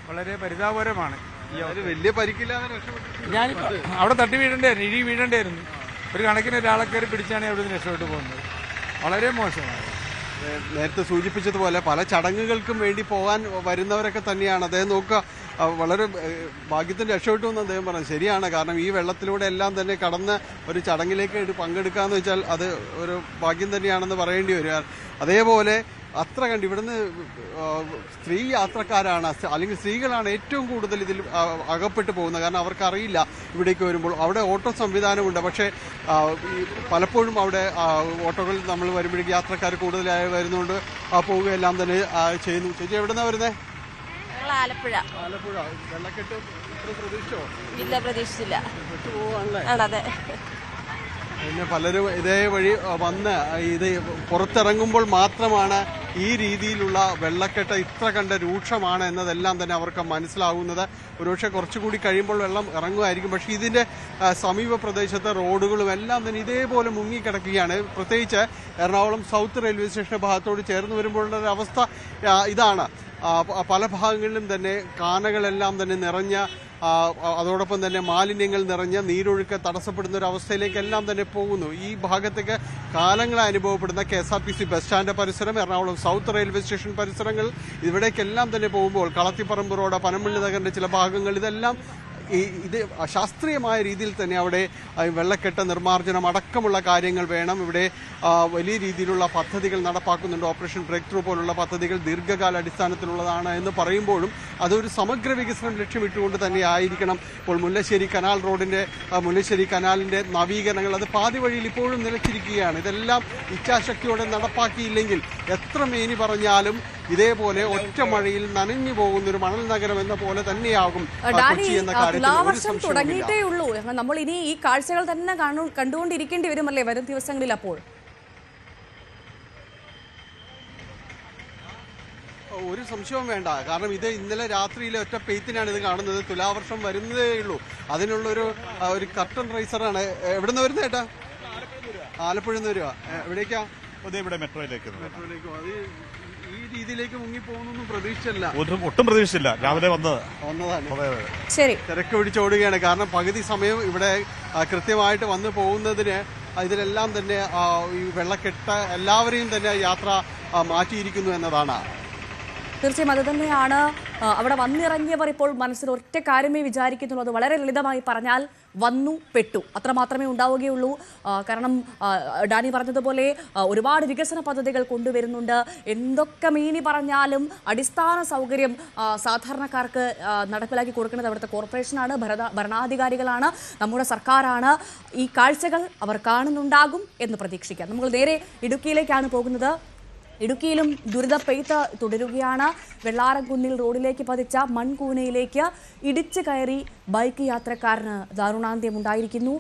വളരെ പരിതാപകരമാണ്. വലിയ പരിക്കില്ല. ഞാൻ അവിടെ തട്ടി വീഴണ്ടായിരുന്നു, ഇഴി വീഴണ്ടായിരുന്നു. ഒരു കണക്കിന് ഒരാളെ കയറി പിടിച്ചാണ് അവിടെ നിന്ന് രക്ഷപ്പെട്ടു പോകുന്നത്. വളരെ മോശമാണ്. നേരത്തെ സൂചിപ്പിച്ചതുപോലെ പല ചടങ്ങുകൾക്കും വേണ്ടി പോകാൻ വരുന്നവരൊക്കെ തന്നെയാണ്. അദ്ദേഹം നോക്കുക, വളരെ ഭാഗ്യത്തിന് രക്ഷപ്പെട്ടു എന്ന് അദ്ദേഹം പറഞ്ഞു. ശരിയാണ്, കാരണം ഈ വെള്ളത്തിലൂടെ എല്ലാം തന്നെ കടന്ന് ഒരു ചടങ്ങിലേക്ക് പങ്കെടുക്കുക എന്ന് വെച്ചാൽ അത് ഒരു ഭാഗ്യം തന്നെയാണെന്ന് പറയേണ്ടി വരും. അതേപോലെ അത്ര കണ്ട് ഇവിടുന്ന് സ്ത്രീ യാത്രക്കാരാണ് അല്ലെങ്കിൽ സ്ത്രീകളാണ് ഏറ്റവും കൂടുതൽ ഇതിൽ അകപ്പെട്ടു പോകുന്നത്. കാരണം അവർക്കറിയില്ല ഇവിടേക്ക് വരുമ്പോൾ. അവിടെ ഓട്ടോ സംവിധാനമുണ്ട്, പക്ഷേ പലപ്പോഴും അവിടെ ഓട്ടോകളിൽ നമ്മൾ വരുമ്പോഴേക്ക് യാത്രക്കാർ കൂടുതലായി വരുന്നതുകൊണ്ട് പോവുകയെല്ലാം തന്നെ ചെയ്യുന്നു. ചേച്ചി എവിടെ നിന്നാണ് വരുന്നത്? ആലപ്പുഴ. വെള്ളക്കെട്ട് പ്രതീക്ഷിച്ചോ? ഇല്ല, പ്രതീക്ഷിച്ചില്ല. അതെ. പിന്നെ പലരും ഇതേ വഴി വന്ന് ഇത് പുറത്തിറങ്ങുമ്പോൾ മാത്രമാണ് ഈ രീതിയിലുള്ള വെള്ളക്കെട്ട് ഇത്ര കണ്ട് രൂക്ഷമാണ് എന്നതെല്ലാം തന്നെ അവർക്ക് മനസ്സിലാവുന്നത്. ഒരുപക്ഷെ കുറച്ചുകൂടി കഴിയുമ്പോൾ വെള്ളം ഇറങ്ങുമായിരിക്കും. പക്ഷേ ഇതിൻ്റെ സമീപ പ്രദേശത്തെ റോഡുകളും എല്ലാം തന്നെ ഇതേപോലെ മുങ്ങിക്കിടക്കുകയാണ്. പ്രത്യേകിച്ച് എറണാകുളം സൗത്ത് റെയിൽവേ സ്റ്റേഷൻ ഭാഗത്തോട് ചേർന്ന് വരുമ്പോഴുള്ള ഒരു അവസ്ഥ ഇതാണ്. പല ഭാഗങ്ങളിലും തന്നെ കാനകളെല്ലാം തന്നെ നിറഞ്ഞ, അതോടൊപ്പം തന്നെ മാലിന്യങ്ങൾ നിറഞ്ഞ, നീരൊഴുക്ക് തടസ്സപ്പെടുന്ന ഒരു അവസ്ഥയിലേക്കെല്ലാം തന്നെ പോകുന്നു. ഈ ഭാഗത്തേക്ക് കാലങ്ങളായി അനുഭവപ്പെടുന്ന KSRTC ബസ് സ്റ്റാൻഡ് പരിസരം, എറണാകുളം സൗത്ത് റെയിൽവേ സ്റ്റേഷൻ പരിസരങ്ങൾ, ഇവിടേക്കെല്ലാം തന്നെ പോകുമ്പോൾ കളത്തിപ്പറമ്പ് റോഡ്, പനമ്പള്ളി നഗറിന്റെ ചില ഭാഗങ്ങൾ, ഇതെല്ലാം ഇത് ശാസ്ത്രീയമായ രീതിയിൽ തന്നെ അവിടെ വെള്ളക്കെട്ട് നിർമ്മാർജ്ജനം അടക്കമുള്ള കാര്യങ്ങൾ വേണം. ഇവിടെ വലിയ രീതിയിലുള്ള പദ്ധതികൾ നടപ്പാക്കുന്നുണ്ട്. ഓപ്പറേഷൻ ബ്രേക്ക് ത്രൂ പോലുള്ള പദ്ധതികൾ ദീർഘകാല അടിസ്ഥാനത്തിലുള്ളതാണ് എന്ന് പറയുമ്പോഴും അതൊരു സമഗ്ര വികസനം ലക്ഷ്യമിട്ടുകൊണ്ട് തന്നെ ആയിരിക്കണം. ഇപ്പോൾ മുല്ലശ്ശേരി കനാൽ റോഡിന്റെ മുല്ലശ്ശേരി കനാലിന്റെ നവീകരണങ്ങൾ അത് പാതി വഴിയിൽ ഇപ്പോഴും നിലച്ചിരിക്കുകയാണ്. ഇതെല്ലാം ഇച്ഛാശക്തിയോടെ നടപ്പാക്കിയില്ലെങ്കിൽ എത്ര മേനി പറഞ്ഞാലും ഇതേപോലെ ഒറ്റ മഴയിൽ നനഞ്ഞു പോകുന്ന ഒരു മണൽ നഗരം എന്ന പോലെ തന്നെയാകും കൊച്ചി എന്ന കാര്യത്തിൽ തുടങ്ങിയിട്ടേ ഉള്ളൂ. നമ്മൾ ഇനി ഈ കാഴ്ചകൾ തന്നെ കണ്ടുകൊണ്ടിരിക്കേണ്ടി വരുമല്ലേ വരും ദിവസങ്ങളിൽ? അപ്പോൾ ഒരു സംശയവും വേണ്ട. കാരണം ഇത് ഇന്നലെ രാത്രിയിലെ ഒറ്റ പെയ്ത്തിനാണ് ഇത് കാണുന്നത്. തുലാവർഷം വരുന്നതേ ഉള്ളൂ. അതിനുള്ളൊരു കർട്ടൻ റൈസറാണ്. എവിടെ നിന്ന് വരുന്നത് ചേട്ടാ? ആലപ്പുഴ നിന്ന് വരിക. എവിടേക്കാ? ഇവിടെ മെട്രോയിലേക്ക്. അത് ഈ രീതിയിലേക്ക് മുങ്ങി പോകുന്നൊന്നും പ്രതീക്ഷിച്ചില്ല, ഒട്ടും പ്രതീക്ഷിച്ചില്ല. രാവിലെ വന്നതാണ്. ശരി, തിരക്ക് പിടിച്ചോടുകയാണ്. കാരണം പകുതി സമയം ഇവിടെ കൃത്യമായിട്ട് വന്നു പോകുന്നതിന് ഇതിലെല്ലാം തന്നെ ഈ വെള്ളക്കെട്ട് എല്ലാവരെയും തന്നെ യാത്ര മാറ്റിയിരിക്കുന്നു എന്നതാണ്. തീർച്ചയായും അത് തന്നെയാണ് അവിടെ വന്നിറങ്ങിയവർ ഇപ്പോൾ മനസ്സിൽ ഒറ്റ കാര്യമേ വിചാരിക്കുന്നുള്ളൂ. അത് വളരെ ലളിതമായി പറഞ്ഞാൽ വന്നു പെട്ടു, അത്ര മാത്രമേ ഉണ്ടാവുകയുള്ളൂ. കാരണം ഡാനി പറഞ്ഞതുപോലെ ഒരുപാട് വികസന പദ്ധതികൾ കൊണ്ടുവരുന്നുണ്ട്. എന്തൊക്കെ മീനി പറഞ്ഞാലും അടിസ്ഥാന സൗകര്യം സാധാരണക്കാർക്ക് നടപ്പിലാക്കി കൊടുക്കുന്നത് അവിടുത്തെ കോർപ്പറേഷനാണ്, ഭരണാധികാരികളാണ്, നമ്മുടെ സർക്കാരാണ്. ഈ കാഴ്ചകൾ അവർ കാണുന്നുണ്ടാകും എന്ന് പ്രതീക്ഷിക്കാം. നമ്മൾ നേരെ ഇടുക്കിയിലേക്കാണ് പോകുന്നത്. ഇടുക്കിയിലും ദുരിതപ്പെയ്ത്ത് തുടരുകയാണ്. വെള്ളാരംകുന്നിൽ റോഡിലേക്ക് പതിച്ച മൺകൂനയിലേക്ക് ഇടിച്ചു കയറി ബൈക്ക് യാത്രക്കാരന് ദാരുണാന്ത്യമുണ്ടായിരിക്കുന്നു.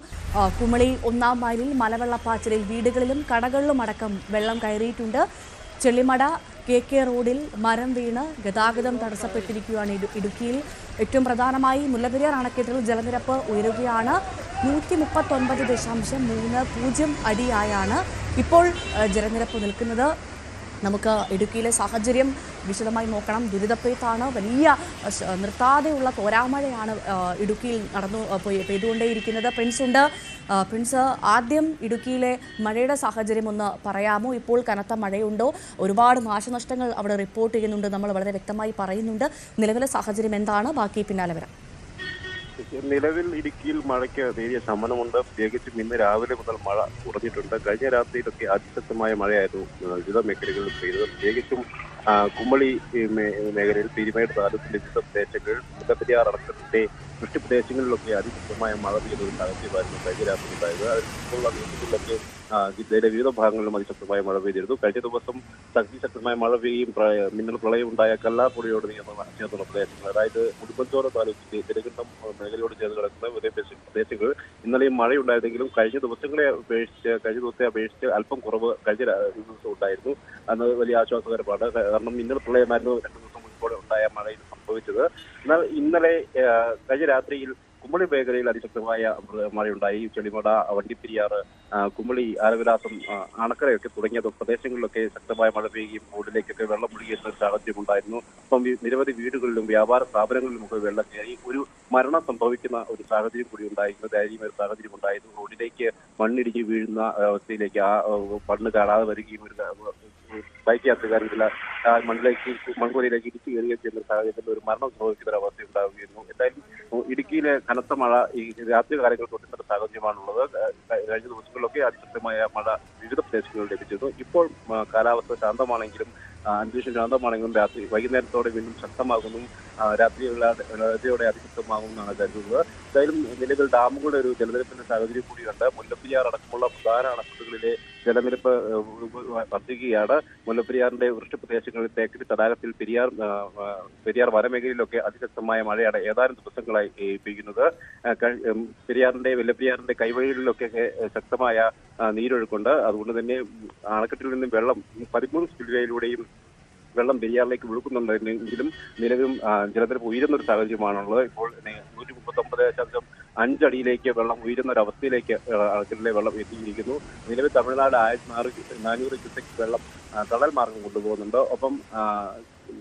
കുമളി 1-ാം മൈലിൽ മലവെള്ളപ്പാച്ചിലിൽ വീടുകളിലും കടകളിലും അടക്കം വെള്ളം കയറിയിട്ടുണ്ട്. ചെള്ളിമട KK റോഡിൽ മരം വീണ് ഗതാഗതം തടസ്സപ്പെട്ടിരിക്കുകയാണ് ഇടുക്കിയിൽ. ഏറ്റവും പ്രധാനമായി മുല്ലപ്പെരിയാർ അണക്കെട്ടിൽ ജലനിരപ്പ് ഉയരുകയാണ്. 139.30 അടിയായാണ് ഇപ്പോൾ ജലനിരപ്പ് നിൽക്കുന്നത്. നമുക്ക് ഇടുക്കിയിലെ സാഹചര്യം വിശദമായി നോക്കണം. ദുരിതപ്പെയ്ത്താണ്, വലിയ നിർത്താതെയുള്ള തോരാമഴയാണ് ഇടുക്കിയിൽ പെയ്തുകൊണ്ടേയിരിക്കുന്നത്. പ്രിൻസ് ഉണ്ട്. പ്രിൻസ്, ആദ്യം ഇടുക്കിയിലെ മഴയുടെ സാഹചര്യം ഒന്ന് പറയാമോ? ഇപ്പോൾ കനത്ത മഴയുണ്ടോ? ഒരുപാട് നാശനഷ്ടങ്ങൾ അവിടെ റിപ്പോർട്ട് ചെയ്യുന്നുണ്ട്, നമ്മൾ വളരെ വ്യക്തമായി പറയുന്നുണ്ട്. നിലവിലെ സാഹചര്യം എന്താണ്? ബാക്കി പിന്നാലെ വരാം. നിലവിൽ ഇടുക്കിയിൽ മഴയ്ക്ക് നേരിയ ശമനമുണ്ട്. പ്രത്യേകിച്ചും ഇന്ന് രാവിലെ മുതൽ മഴ കുറഞ്ഞിട്ടുണ്ട്. കഴിഞ്ഞ രാത്രിയിലൊക്കെ അതിശക്തമായ മഴയായിരുന്നു വിവിധ മേഖലകളിൽ പെയ്തത്. പ്രത്യേകിച്ചും കുമളി മേഖലയിൽ പീരുമേട് താലൂക്കിലെ വിവിധ പ്രദേശങ്ങളിൽ മുല്ലപ്പെരിയാർ അണക്കെട്ടിന്റെ വൃഷ്ടിപ്രദേശങ്ങളിലൊക്കെ അതിശക്തമായ മഴ പെയ്ത ഒരു സാഹചര്യമായിരുന്നു കഴിഞ്ഞ രാത്രി ഉണ്ടായത്. അതിനുള്ള ദിവസങ്ങളിലൊക്കെ ജില്ലയിലെ വിവിധ ഭാഗങ്ങളിലും അതിശക്തമായ മഴ പെയ്തിരുന്നു. കഴിഞ്ഞ ദിവസം അതിശക്തമായ മഴ പെയ്യുകയും മിന്നൽ പ്രളയം ഉണ്ടായ കല്ലാർപുഴയോട് ചേർന്നുള്ള പ്രദേശങ്ങൾ, അതായത് ഉടുമ്പൻചോല താലൂക്കിന്റെ തിരുകണ്ടം മേഖലയോട് ചേർന്ന് കിടക്കുന്ന വലിയ പ്രദേശങ്ങൾ ഇന്നലെയും മഴയുണ്ടായിരുന്നെങ്കിലും കഴിഞ്ഞ ദിവസത്തെ അപേക്ഷിച്ച് അല്പം കുറവ് കഴിഞ്ഞ ദിവസം ഉണ്ടായിരുന്നു. അന്ന് വലിയ ആശ്വാസകരമാണ്. കാരണം മിന്നൽ പ്രളയമായിരുന്നു 2 ദിവസം മുൻപോടെ ഉണ്ടായ മഴയിൽ സംഭവിച്ചത്. എന്നാൽ ഇന്നലെ കഴിഞ്ഞ രാത്രിയിൽ കുമളി മേഖലയിൽ അതിശക്തമായ മഴയുണ്ടായി. ചെളിമട, വണ്ടിപ്പെരിയാർ, കുമളി, ആലവിലാസം, അണക്കരയൊക്കെ തുടങ്ങിയ പ്രദേശങ്ങളിലൊക്കെ ശക്തമായ മഴ പെയ്യുകയും റോഡിലേക്കൊക്കെ വെള്ളം ഒഴുകിയെന്ന സാഹചര്യം ഉണ്ടായിരുന്നു. അപ്പം നിരവധി വീടുകളിലും വ്യാപാര സ്ഥാപനങ്ങളിലുമൊക്കെ വെള്ളം കയറി ഒരു മരണം സംഭവിക്കുന്ന ഒരു സാഹചര്യം കൂടി ഉണ്ടായിരുന്നു. ദയനീയമായ ഒരു സാഹചര്യം ഉണ്ടായിരുന്നു. റോഡിലേക്ക് മണ്ണിടിഞ്ഞ് വീഴുന്ന അവസ്ഥയിലേക്ക് ആ മണ്ണ് കാണാതെ വരികയും ബൈക്ക് യാത്രക്കാരില്ല മൺകൂനയിലേക്ക് ഇടിച്ചു കയറുകയും ചെയ്യുന്ന സാഹചര്യത്തിൽ ഒരു മരണം സംഭവിക്കുന്ന ഒരു അവസ്ഥ ഉണ്ടാവുകയായിരുന്നു. എന്തായാലും ഇടുക്കിയിലെ കനത്ത മഴ ഈ രാത്രി കാലങ്ങൾ തൊട്ടുന്ന സാഹചര്യമാണുള്ളത്. കഴിഞ്ഞ ദിവസങ്ങളിലൊക്കെ അതിശക്തമായ മഴ വിവിധ പ്രദേശങ്ങളിൽ ലഭിച്ചിരുന്നു. ഇപ്പോൾ കാലാവസ്ഥ ശാന്തമാണെങ്കിലും അന്തരീക്ഷം ശാന്തമാണെങ്കിലും വൈകുന്നേരത്തോടെ വീണ്ടും ശക്തമാകുന്നു. രാത്രിയോടെ അതിശക്തമാകുമെന്നാണ് കരുതുന്നത്. എന്തായാലും നിലവിൽ ഡാമുകളുടെ ഒരു ജലനിരപ്പിന്റെ സാഹചര്യം കൂടിയുണ്ട്. മുല്ലപ്പെരിയാർ അടക്കമുള്ള പ്രധാന അണക്കെട്ടുകളിലെ ജലനിരപ്പ് വർദ്ധിക്കുകയാണ്. മുല്ലപ്പെരിയാറിന്റെ വൃഷ്ടിപ്രദേശങ്ങളിൽ തേക്കടി തടാകത്തിൽ പെരിയാർ വനമേഖലയിലൊക്കെ അതിശക്തമായ മഴയാണ് ഏതാനും ദിവസങ്ങളായി പെയ്യുന്നത്. മുല്ലപ്പെരിയാറിന്റെ കൈവഴികളിലൊക്കെ ശക്തമായ നീരൊഴുക്കുണ്ട്. അതുകൊണ്ട് തന്നെ അണക്കെട്ടിൽ നിന്നും വെള്ളം 13 സ്പിൽവേയിലൂടെയും വെള്ളം പെരിയാറിലേക്ക് ഒഴുക്കുന്നുണ്ടെങ്കിലും നിലവിലും ജലനിരപ്പ് ഉയരുന്ന ഒരു സാഹചര്യമാണുള്ളത്. ഇപ്പോൾ 139.5 അടിയിലേക്ക് വെള്ളം ഉയരുന്ന ഒരു അവസ്ഥയിലേക്ക് അണക്കെട്ടിലെ വെള്ളം എത്തിയിരിക്കുന്നു. നിലവിൽ തമിഴ്നാട് 1400 ക്യൂസെക് വെള്ളം കടൽ മാർഗം കൊണ്ടുപോകുന്നുണ്ട്. ഒപ്പം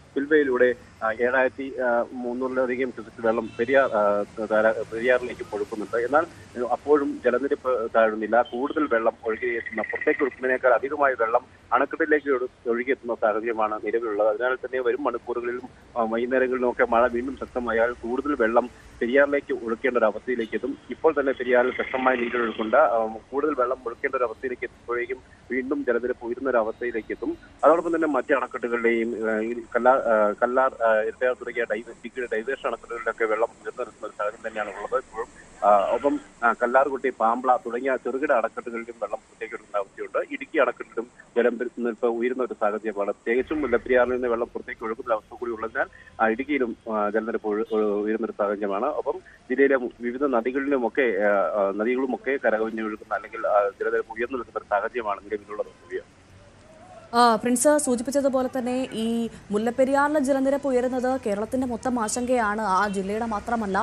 സ്പിൽവേയിലൂടെ 7300-ലധികം ക്യൂസെക് വെള്ളം പെരിയാറിലേക്ക് ഒഴുക്കുന്നുണ്ട്. എന്നാൽ അപ്പോഴും ജലനിരപ്പ് താഴുന്നില്ല. കൂടുതൽ വെള്ളം ഒഴുകിയെത്തുന്ന പുറത്തേക്ക് ഒഴുക്കുന്നതിനേക്കാൾ അധികമായ വെള്ളം അണക്കെട്ടിലേക്ക് ഒഴുകിയെത്തുന്ന സാഹചര്യമാണ് നിലവിലുള്ളത്. അതിനാൽ തന്നെ വരും മണിക്കൂറുകളിലും വൈകുന്നേരങ്ങളിലും ഒക്കെ മഴ വീണ്ടും ശക്തമായാൽ കൂടുതൽ വെള്ളം പെരിയാറിലേക്ക് ഒഴുക്കേണ്ട ഒരു അവസ്ഥയിലേക്ക് എത്തും. ഇപ്പോൾ തന്നെ പെരിയാറിൽ ശക്തമായ നീരൊഴുക്കുണ്ട്. കൂടുതൽ വെള്ളം ഒഴുക്കേണ്ട ഒരു അവസ്ഥയിലേക്ക് എത്തുമ്പോഴേക്കും വീണ്ടും ജലനിരപ്പ് ഉയരുന്ന ഒരു അവസ്ഥയിലേക്ക് എത്തും. അതോടൊപ്പം തന്നെ മറ്റ് അണക്കെട്ടുകളുടെയും കല്ലാർ ഇരട്ടയാർ തുടങ്ങിയ ഡൈവേഷൻ അണക്കെട്ടുകളിലൊക്കെ വെള്ളം ഉയർന്നു നിൽക്കുന്ന ഒരു സാഹചര്യം തന്നെയാണ് ഉള്ളത് ഇപ്പോഴും. ഒപ്പം കല്ലാർകുട്ടി, പാമ്പ്ള തുടങ്ങിയ ചെറുകിട അണക്കെട്ടുകളിലും വെള്ളം പുറത്തേക്ക് എടുക്കുന്ന അവസ്ഥയുണ്ട്. ഇടുക്കി അണക്കെട്ടിലും ജലനിരപ്പ് ഉയരുന്ന ഒരു സാഹചര്യമാണ്. പ്രത്യേകിച്ചും മുല്ലപ്പെരിയാറിൽ നിന്ന് വെള്ളം പുറത്തേക്ക് ഒഴുകുന്ന അവസ്ഥ കൂടി ഉള്ളതിനാൽ ഇടുക്കിയിലും ജലനിരപ്പ് ഉയരുന്ന ഒരു സാഹചര്യമാണ്. ഒപ്പം ജില്ലയിലെ വിവിധ നദികളുമൊക്കെ കരകവിഞ്ഞ് ഒഴുകുന്ന അല്ലെങ്കിൽ ജലനിരപ്പ് ഉയർന്നു നിൽക്കുന്ന ഒരു സാഹചര്യമാണ് നിലവിലുള്ളത്. പ്രിൻസ് സൂചിപ്പിച്ചതുപോലെ തന്നെ ഈ മുല്ലപ്പെരിയാറിലെ ജലനിരപ്പ് ഉയരുന്നത് കേരളത്തിന്റെ മൊത്തം ആശങ്കയാണ്. ആ ജില്ലയുടെ മാത്രമല്ല,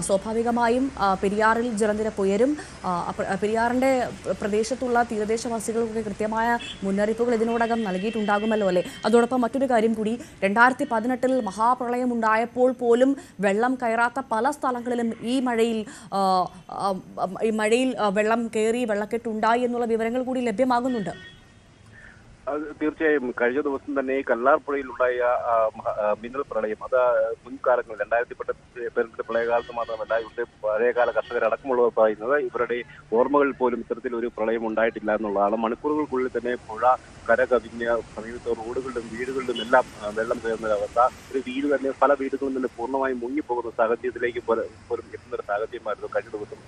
സ്വാഭാവികമായും പെരിയാറിൽ ജലനിരപ്പ് ഉയരും. പെരിയാറിന്റെ പ്രദേശത്തുള്ള തീരദേശവാസികൾക്കൊക്കെ കൃത്യമായ മുന്നറിയിപ്പുകൾ ഇതിനോടകം നൽകിയിട്ടുണ്ടാകുമല്ലോ അല്ലേ? അതോടൊപ്പം മറ്റൊരു കാര്യം കൂടി, 2018-ൽ മഹാപ്രളയം ഉണ്ടായപ്പോൾ പോലും വെള്ളം കയറാത്ത പല സ്ഥലങ്ങളിലും ഈ മഴയിൽ വെള്ളം കയറി വെള്ളക്കെട്ടുണ്ടായി എന്നുള്ള വിവരങ്ങൾ കൂടി ലഭ്യമാകുന്നുണ്ട്. തീർച്ചയായും കഴിഞ്ഞ ദിവസം തന്നെ കല്ലാർപ്പുഴയിലുണ്ടായ മിന്നൽ പ്രളയം അത് മുൻകാലങ്ങളിൽ 2018 പ്രളയകാലത്ത് മാത്രമല്ല ഇവിടുത്തെ പഴയകാല കർഷകരടക്കമുള്ളവർ പറയുന്നത് ഇവരുടെ ഓർമ്മകളിൽ പോലും ഇത്തരത്തിലൊരു പ്രളയം ഉണ്ടായിട്ടില്ല എന്നുള്ളതാണ്. മണിക്കൂറുകൾക്കുള്ളിൽ തന്നെ പുഴ കരകവിഞ്ഞ് സമീപത്തെ റോഡുകളിലും വീടുകളിലും എല്ലാം വെള്ളം കയറുന്ന അവസ്ഥ. ഒരു വീട് തന്നെ പല വീടുകളിൽ നിന്ന് പൂർണ്ണമായും മുങ്ങിപ്പോകുന്ന സാഹചര്യത്തിലേക്ക് പോലും എത്തുന്ന ഒരു സാഹചര്യമായിരുന്നു കഴിഞ്ഞ ദിവസം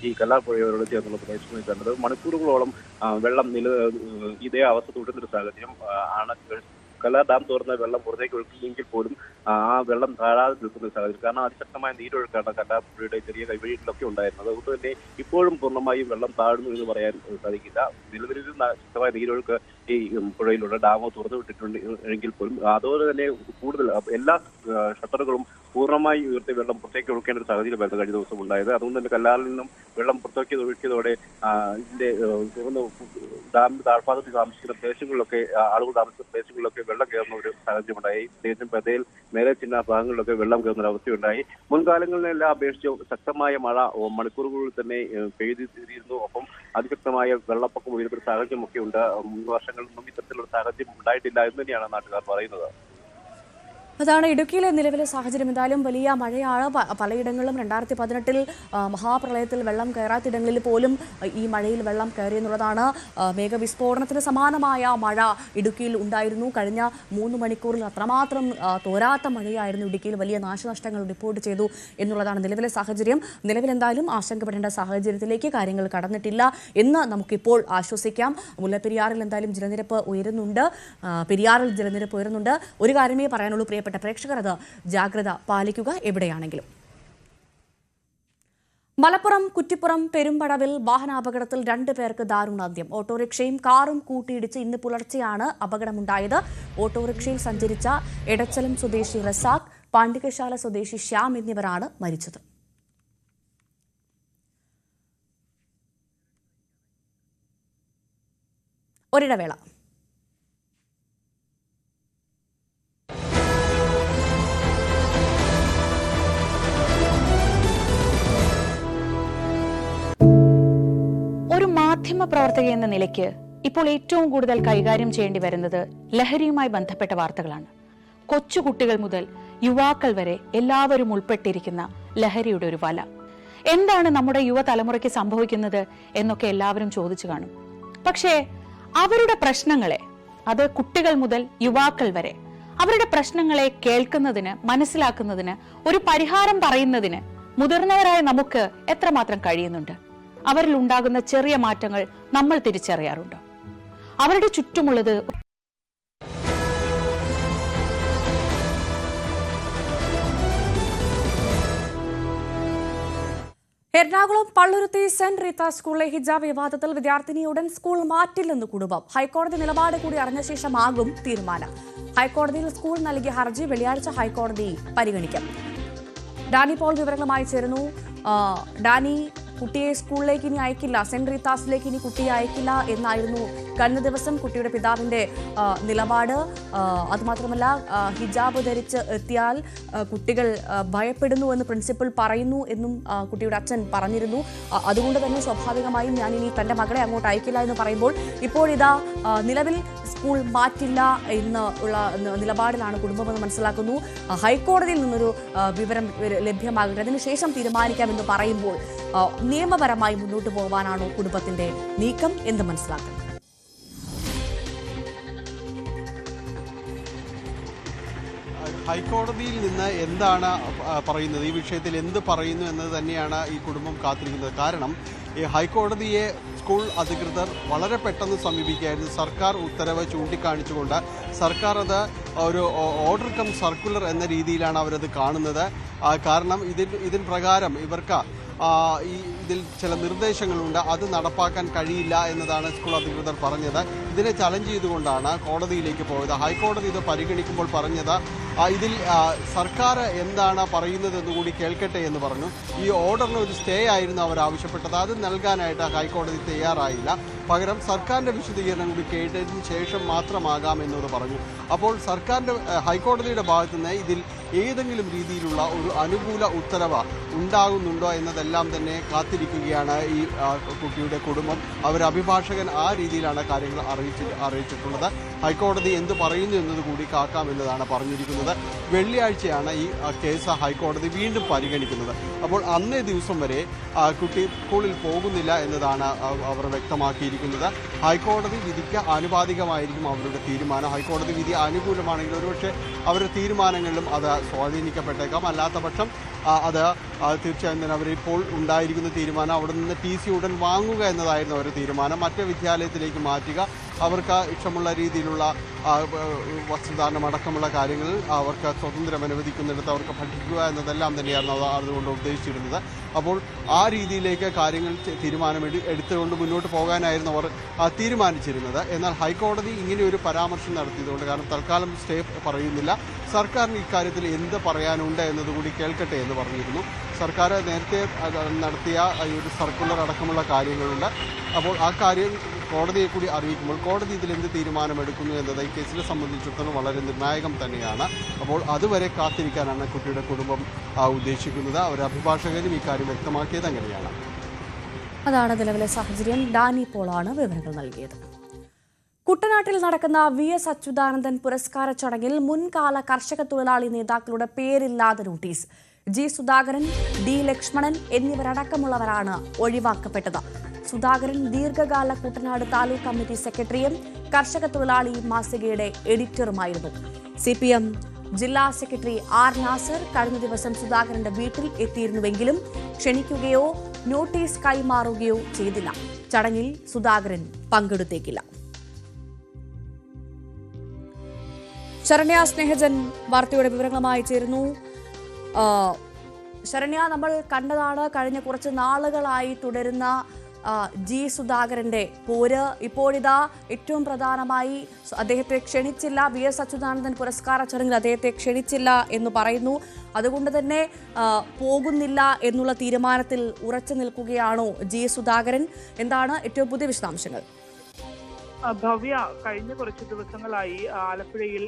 ഈ കല്ലാർപ്പുഴയോട് ചേർന്നുള്ള പ്രദേശങ്ങളിൽ കണ്ടത്. മണിക്കൂറുകളോളം വെള്ളം ഇതേ അവസ്ഥ തുടരുന്നൊരു സാഹചര്യം ആണ്. കല്ലാർ ഡാം തുറന്ന വെള്ളം പുറത്തേക്ക് ഒഴുക്കില്ലെങ്കിൽ പോലും ആ വെള്ളം താഴാതെ നിൽക്കുന്ന സാഹചര്യം. കാരണം അതിശക്തമായ നീരൊഴുക്കാണ് കല്ലാർപ്പുഴയുടെ ചെറിയ കൈവഴികളിലൊക്കെ ഉണ്ടായിരുന്നത്. അതുകൊണ്ട് തന്നെ ഇപ്പോഴും പൂർണ്ണമായും വെള്ളം താഴ്ന്നു എന്ന് പറയാൻ സാധിക്കില്ല. നിലവിൽ ശക്തമായ നീരൊഴുക്ക് ഈ പുഴയിലുള്ള ഡാം തുറന്നു വിട്ടിട്ടുണ്ട് എങ്കിൽ പോലും അതുപോലെ തന്നെ കൂടുതൽ എല്ലാ ഷട്ടറുകളും പൂർണ്ണമായി ഉയർത്തി വെള്ളം പുറത്തേക്ക് ഒഴുക്കേണ്ട ഒരു സാഹചര്യമായിരുന്നു കഴിഞ്ഞ ദിവസം ഉണ്ടായത്. അതുകൊണ്ട് തന്നെ കല്ലാറിൽ നിന്നും വെള്ളം പുറത്തേക്ക് ഒഴുക്കിയതോടെ ഇതിന്റെ തുറന്ന് ഡാമിന്റെ താഴ്ഭാഗത്ത് താമസിക്കുന്ന പ്രദേശങ്ങളിലൊക്കെ ആളുകൾ താമസിക്കുന്ന പ്രദേശങ്ങളിലൊക്കെ വെള്ളം കയറുന്ന ഒരു സാഹചര്യമുണ്ടായി. പ്രത്യേകിച്ചും പെതയിൽ മേലെ ചിന്ന ഭാഗങ്ങളിലൊക്കെ വെള്ളം കയറുന്ന ഒരു അവസ്ഥയുണ്ടായി. മുൻകാലങ്ങളിലെല്ലാം അപേക്ഷിച്ച് ശക്തമായ മഴ മണിക്കൂറുകളിൽ തന്നെ പെയ്തിരുന്നു. ഒപ്പം അതിശക്തമായ വെള്ളപ്പൊക്കം ഉയരുന്ന ഒരു സാഹചര്യമൊക്കെ ഉണ്ട്. മുൻ വർഷങ്ങളിലൊന്നും ഇത്തരത്തിലുള്ള സാഹചര്യം ഉണ്ടായിട്ടില്ല എന്ന് തന്നെയാണ് നാട്ടുകാർ പറയുന്നത്. അതാണ് ഇടുക്കിയിലെ നിലവിലെ സാഹചര്യം. എന്തായാലും വലിയ മഴയാണ്. പലയിടങ്ങളിലും 2018 മഹാപ്രളയത്തിൽ വെള്ളം കയറാത്തിടങ്ങളിൽ പോലും ഈ മഴയിൽ വെള്ളം കയറിയെന്നുള്ളതാണ്. മേഘവിസ്ഫോടനത്തിന് സമാനമായ മഴ ഇടുക്കിയിൽ ഉണ്ടായിരുന്നു. കഴിഞ്ഞ 3 മണിക്കൂറിൽ അത്രമാത്രം തോരാത്ത മഴയായിരുന്നു ഇടുക്കിയിൽ. വലിയ നാശനഷ്ടങ്ങൾ റിപ്പോർട്ട് ചെയ്തു എന്നുള്ളതാണ് നിലവിലെ സാഹചര്യം. നിലവിൽ എന്തായാലും ആശങ്കപ്പെടേണ്ട സാഹചര്യത്തിലേക്ക് കാര്യങ്ങൾ കടന്നിട്ടില്ല എന്ന് നമുക്കിപ്പോൾ ആശ്വസിക്കാം. മുല്ലപ്പെരിയാറിൽ എന്തായാലും ജലനിരപ്പ് ഉയരുന്നുണ്ട്. പെരിയാറിൽ ജലനിരപ്പ് ഉയരുന്നുണ്ട്. ഒരു കാര്യമേ പറയാനുള്ളൂ പ്രിയപ്പെട്ട പ്രേക്ഷകർ, അത് ജാഗ്രത പാലിക്കുക എവിടെയാണെങ്കിലും. മലപ്പുറം കുറ്റിപ്പുറം പെരുമ്പടവിൽ വാഹനാപകടത്തിൽ 2 പേർക്ക് ദാരുണാന്ത്യം. ഓട്ടോറിക്ഷയും കാറും കൂട്ടിയിടിച്ച് ഇന്ന് പുലർച്ചെയാണ് അപകടമുണ്ടായത്. ഓട്ടോറിക്ഷയിൽ സഞ്ചരിച്ച എടച്ചലം സ്വദേശി റസാഖ്, പാണ്ടികശാല സ്വദേശി ശ്യാം എന്നിവരാണ് മരിച്ചത്. ഒരിടവേള. ഒരു മാധ്യമ പ്രവർത്തക എന്ന നിലയ്ക്ക് ഇപ്പോൾ ഏറ്റവും കൂടുതൽ കൈകാര്യം ചെയ്യേണ്ടി വരുന്നത് ലഹരിയുമായി ബന്ധപ്പെട്ട വാർത്തകളാണ്. കൊച്ചുകുട്ടികൾ മുതൽ യുവാക്കൾ വരെ എല്ലാവരും ഉൾപ്പെട്ടിരിക്കുന്ന ലഹരിയുടെ ഒരു വല. എന്താണ് നമ്മുടെ യുവതലമുറയ്ക്ക് സംഭവിക്കുന്നത് എന്നൊക്കെ എല്ലാവരും ചോദിച്ചു കാണും. പക്ഷേ അവരുടെ പ്രശ്നങ്ങളെ, അത് കുട്ടികൾ മുതൽ യുവാക്കൾ വരെ, അവരുടെ പ്രശ്നങ്ങളെ കേൾക്കുന്നതിന്, മനസ്സിലാക്കുന്നതിന്, ഒരു പരിഹാരം പറയുന്നതിന് മുതിർന്നവരായ നമുക്ക് എത്രമാത്രം കഴിയുന്നുണ്ട്? അവരിൽ ഉണ്ടാകുന്ന ചെറിയ മാറ്റങ്ങൾ നമ്മൾ തിരിച്ചറിയാറുണ്ട്. അവരുടെ ചുറ്റുമുള്ളത് എറണാകുളം പള്ളുരുത്തി സെന്റ് റീത്ത സ്കൂളിലെ ഹിജാബ് വിവാദത്തിൽ വിദ്യാർത്ഥിനിയുടൻ സ്കൂൾ മാറ്റില്ലെന്ന് കുടുംബം. ഹൈക്കോടതി നിലപാട് കൂടി അറിഞ്ഞ ശേഷമാകും തീരുമാനം. ഹൈക്കോടതിയിൽ സ്കൂൾ നൽകിയ ഹർജി വെള്ളിയാഴ്ച ഹൈക്കോടതി പരിഗണിക്കും. ഡാനി പോൾ വിവരങ്ങളുമായി ചേരുന്നു. ഡാനി, കുട്ടിയെ സ്കൂളിലേക്ക് ഇനി അയക്കില്ല, സെന്റ് റീത്താസിലേക്ക് ഇനി കുട്ടിയെ അയക്കില്ല എന്നായിരുന്നു കഴിഞ്ഞ ദിവസം കുട്ടിയുടെ പിതാവിന്റെ നിലപാട്. അതുമാത്രമല്ല, ഹിജാബ് ധരിച്ച് എത്തിയാൽ കുട്ടികൾ ഭയപ്പെടുന്നുവെന്ന് പ്രിൻസിപ്പൽ പറയുന്നു എന്നും കുട്ടിയുടെ അച്ഛൻ പറഞ്ഞിരുന്നു. അതുകൊണ്ട് തന്നെ സ്വാഭാവികമായും ഞാൻ ഇനി തന്റെ മകളെ അങ്ങോട്ട് അയക്കില്ല എന്ന് പറയുമ്പോൾ ഇപ്പോഴിതാ നിലവിൽ സ്കൂൾ മാറ്റില്ല എന്ന് ഉള്ള നിലപാടിലാണ് കുടുംബമെന്ന് മനസ്സിലാക്കുന്നു. ഹൈക്കോടതിയിൽ നിന്നൊരു വിവരം ലഭ്യമാകട്ടെ, അതിനുശേഷം തീരുമാനിക്കാമെന്ന് പറയുമ്പോൾ നിയമപരമായി മുന്നോട്ട് പോകാനാണോ കുടുംബത്തിന്റെ നീക്കം എന്ന് മനസ്സിലാക്കുന്നത്? ഹൈക്കോടതിയിൽ നിന്ന് എന്താണ് പറയുന്നത്, ഈ വിഷയത്തിൽ എന്ത് പറയുന്നു എന്നത് തന്നെയാണ് ഈ കുടുംബം കാത്തിരിക്കുന്നത്. കാരണം ഈ ഹൈക്കോടതിയെ സ്കൂൾ അധികൃതർ വളരെ പെട്ടെന്ന് സമീപിക്കുകയായിരുന്നു. സർക്കാർ ഉത്തരവ് ചൂണ്ടിക്കാണിച്ചുകൊണ്ട് സർക്കാർ അത് ഒരു ഓർഡർ കം സർക്കുലർ എന്ന രീതിയിലാണ് അവരത് കാണുന്നത്. കാരണം ഇതിൻ പ്രകാരം ഇവർക്ക് ഇതിൽ ചില നിർദ്ദേശങ്ങളുണ്ട്, അത് നടപ്പാക്കാൻ കഴിയില്ല എന്നതാണ് സ്കൂൾ അധികൃതർ പറഞ്ഞത്. ഇതിനെ ചലഞ്ച് ചെയ്തുകൊണ്ടാണ് കോടതിയിലേക്ക് പോയത്. ഹൈക്കോടതി ഇത് പരിഗണിക്കുമ്പോൾ പറഞ്ഞത് ഇതിൽ സർക്കാർ എന്താണ് പറയുന്നതെന്ന് കൂടി കേൾക്കട്ടെ എന്ന് പറഞ്ഞു. ഈ ഓർഡറിന് ഒരു സ്റ്റേ ആയിരുന്നു അവർ ആവശ്യപ്പെട്ടത്. അത് നൽകാനായിട്ട് ഹൈക്കോടതി തയ്യാറായില്ല. പകരം സർക്കാരിൻ്റെ വിശദീകരണം കൂടി കേട്ടതിന് ശേഷം മാത്രമാകാം എന്നോട് പറഞ്ഞു. അപ്പോൾ ഹൈക്കോടതിയുടെ ഭാഗത്തു നിന്ന് ഇതിൽ ഏതെങ്കിലും രീതിയിലുള്ള ഒരു അനുകൂല ഉത്തരവ് ഉണ്ടാകുന്നുണ്ടോ എന്നതെല്ലാം തന്നെ കാത്തിരിക്കുകയാണ് ഈ കുട്ടിയുടെ കുടുംബം. അവർ അഭിഭാഷകൻ ആ രീതിയിലാണ് കാര്യങ്ങൾ അറിയുന്നത്. അറിയിച്ചിട്ടുള്ളത്. ഹൈക്കോടതി എന്ത് പറയുന്നു എന്നത് കൂടി കാക്കാം എന്നതാണ് പറഞ്ഞിരിക്കുന്നത്. വെള്ളിയാഴ്ചയാണ് ഈ കേസ് ഹൈക്കോടതി വീണ്ടും പരിഗണിക്കുന്നത്. അപ്പോൾ അന്നേ ദിവസം വരെ കുട്ടി സ്കൂളിൽ പോകുന്നില്ല എന്നതാണ് അവർ വ്യക്തമാക്കിയിരിക്കുന്നത്. ഹൈക്കോടതി വിധിക്ക് ആനുപാതികമായിരിക്കും അവരുടെ തീരുമാനം. ഹൈക്കോടതി വിധി അനുകൂലമാണെങ്കിൽ ഒരുപക്ഷെ അവരുടെ തീരുമാനങ്ങളിലും അത് സ്വാധീനിക്കപ്പെട്ടേക്കാം. അല്ലാത്ത പക്ഷം അത് തീർച്ചയായും തന്നെ അവരിപ്പോൾ ഉണ്ടായിരിക്കുന്ന തീരുമാനം അവിടെ നിന്ന് TC ഉടൻ വാങ്ങുക എന്നതായിരുന്നു അവരുടെ തീരുമാനം. മറ്റേ വിദ്യാലയത്തിലേക്ക് മാറ്റുക, അവർക്ക് ഇഷ്ടമുള്ള രീതിയിലുള്ള വസ്ത്രധാരണം അടക്കമുള്ള കാര്യങ്ങളിൽ അവർക്ക് സ്വാതന്ത്ര്യം അനുവദിക്കുന്നിടത്ത് അവർക്ക് പഠിക്കുക എന്നതെല്ലാം തന്നെയായിരുന്നു അതുകൊണ്ട് ഉദ്ദേശിച്ചിരുന്നത്. അപ്പോൾ ആ രീതിയിലേക്ക് കാര്യങ്ങൾ തീരുമാനം എടുത്തുകൊണ്ട് മുന്നോട്ട് പോകാനായിരുന്നു അവർ തീരുമാനിച്ചിരുന്നത്. എന്നാൽ ഹൈക്കോടതി ഇങ്ങനെ ഒരു പരാമർശം നടത്തിയതുകൊണ്ട്, കാരണം തൽക്കാലം സ്റ്റേ പറയുന്നില്ല, സർക്കാരിന് ഇക്കാര്യത്തിൽ എന്ത് പറയാനുണ്ട് എന്നതുകൂടി കേൾക്കട്ടെ എന്ന് പറഞ്ഞിരുന്നു. സർക്കാർ നേരത്തെ നടത്തിയ ഒരു സർക്കുലർ അടക്കമുള്ള കാര്യങ്ങളുണ്ട്. അപ്പോൾ ആ കാര്യം കോടതിയെ കൂടി അറിയിക്കുമ്പോൾ കോടതി ഇതിൽ എന്ത് തീരുമാനമെടുക്കുന്നു എന്നത് ഈ കേസിനെ സംബന്ധിച്ചിടത്തോളം വളരെ നിർണായകം തന്നെയാണ്. അപ്പോൾ അതുവരെ കാത്തിരിക്കാനാണ് കുട്ടിയുടെ കുടുംബം ഉദ്ദേശിക്കുന്നത്. അവരുടെ അഭിഭാഷകരും ഇക്കാര്യം വ്യക്തമാക്കിയത് അങ്ങനെയാണ്. അതാണ് നിലവിലെ സാഹചര്യം. ഡാനി പോളാണ് വിവരങ്ങൾ നൽകിയത്. കുട്ടനാട്ടിൽ നടക്കുന്ന VS അച്യുതാനന്ദൻ പുരസ്കാര ചടങ്ങിൽ മുൻകാല കർഷക തൊഴിലാളി നേതാക്കളുടെ പേരില്ലാതെ notice. G Sudhakaran, D Lakshmanan എന്നിവരടക്കമുള്ളവരാണ് ഒഴിവാക്കപ്പെട്ടത്. സുധാകരൻ ദീർഘകാല കുട്ടനാട് താലൂക്ക് കമ്മിറ്റി സെക്രട്ടറിയും കർഷക തൊഴിലാളി മാസികയുടെ എഡിറ്ററുമായിരുന്നു. CPM ജില്ലാ സെക്രട്ടറി R നാസർ കഴിഞ്ഞ ദിവസം സുധാകരന്റെ വീട്ടിൽ എത്തിയിരുന്നുവെങ്കിലും ക്ഷണിക്കുകയോ നോട്ടീസ് കൈമാറുകയോ ചെയ്തില്ല. ചടങ്ങിൽ സുധാകരൻ പങ്കെടുത്തേക്കില്ല. ശരണ്യ സ്നേഹജൻ വാർത്തയുടെ വിവരങ്ങളുമായി ചേരുന്നു. ശരണ്യ, നമ്മൾ കണ്ടതാണ് കഴിഞ്ഞ കുറച്ച് നാളുകളായി തുടരുന്ന G സുധാകരന്റെ പോര്. ഇപ്പോഴിതാ ഏറ്റവും പ്രധാനമായി അദ്ദേഹത്തെ ക്ഷണിച്ചില്ല, VS അച്യുതാനന്ദൻ പുരസ്കാര ചടങ്ങിൽ അദ്ദേഹത്തെ ക്ഷണിച്ചില്ല എന്ന് പറയുന്നു. അതുകൊണ്ട് തന്നെ പോകുന്നില്ല എന്നുള്ള തീരുമാനത്തിൽ ഉറച്ചു നിൽക്കുകയാണോ G സുധാകരൻ? എന്താണ് ഏറ്റവും പുതിയ വിശദാംശങ്ങൾ? ഭവ്യ, കഴിഞ്ഞ കുറച്ച് ദിവസങ്ങളായി ആലപ്പുഴയിൽ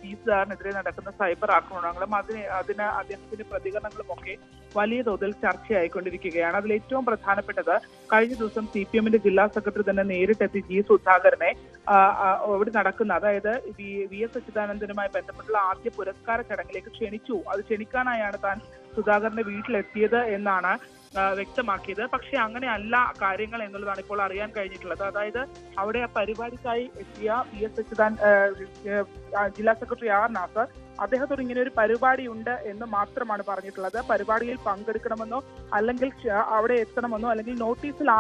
സുധാകരനെതിരെ നടക്കുന്ന സൈബർ ആക്രമണങ്ങളും അതിന് അദ്ദേഹത്തിന്റെ പ്രതികരണങ്ങളും ഒക്കെ വലിയ തോതിൽ ചർച്ചയായിക്കൊണ്ടിരിക്കുകയാണ്. അതിൽ ഏറ്റവും പ്രധാനപ്പെട്ടത് കഴിഞ്ഞ ദിവസം CPMന്റെ ജില്ലാ സെക്രട്ടറി തന്നെ നേരിട്ടെത്തി G സുധാകരനെ ഇവിടെ നടക്കുന്ന, അതായത് VS അച്യുതാനന്ദനുമായി ബന്ധപ്പെട്ടുള്ള ആദ്യ പുരസ്കാര ചടങ്ങിലേക്ക് ക്ഷണിച്ചു. അത് ക്ഷണിക്കാനായാണ് താൻ സുധാകരന്റെ വീട്ടിലെത്തിയത് എന്നാണ് വ്യക്തമാക്കിയത്. പക്ഷെ അങ്ങനെയല്ല കാര്യങ്ങൾ എന്നുള്ളതാണ് ഇപ്പോൾ അറിയാൻ കഴിഞ്ഞിട്ടുള്ളത്. അതായത് അവിടെ ആ പരിപാടിക്കായി എത്തിയ VS ജില്ലാ സെക്രട്ടറി R നാസർ അദ്ദേഹത്തോട് ഇങ്ങനെ ഒരു പരിപാടി ഉണ്ട് എന്ന് മാത്രമാണ് പറഞ്ഞിട്ടുള്ളത്. പരിപാടിയിൽ പങ്കെടുക്കണമെന്നോ അല്ലെങ്കിൽ അവിടെ എത്തണമെന്നോ അല്ലെങ്കിൽ നോട്ടീസിൽ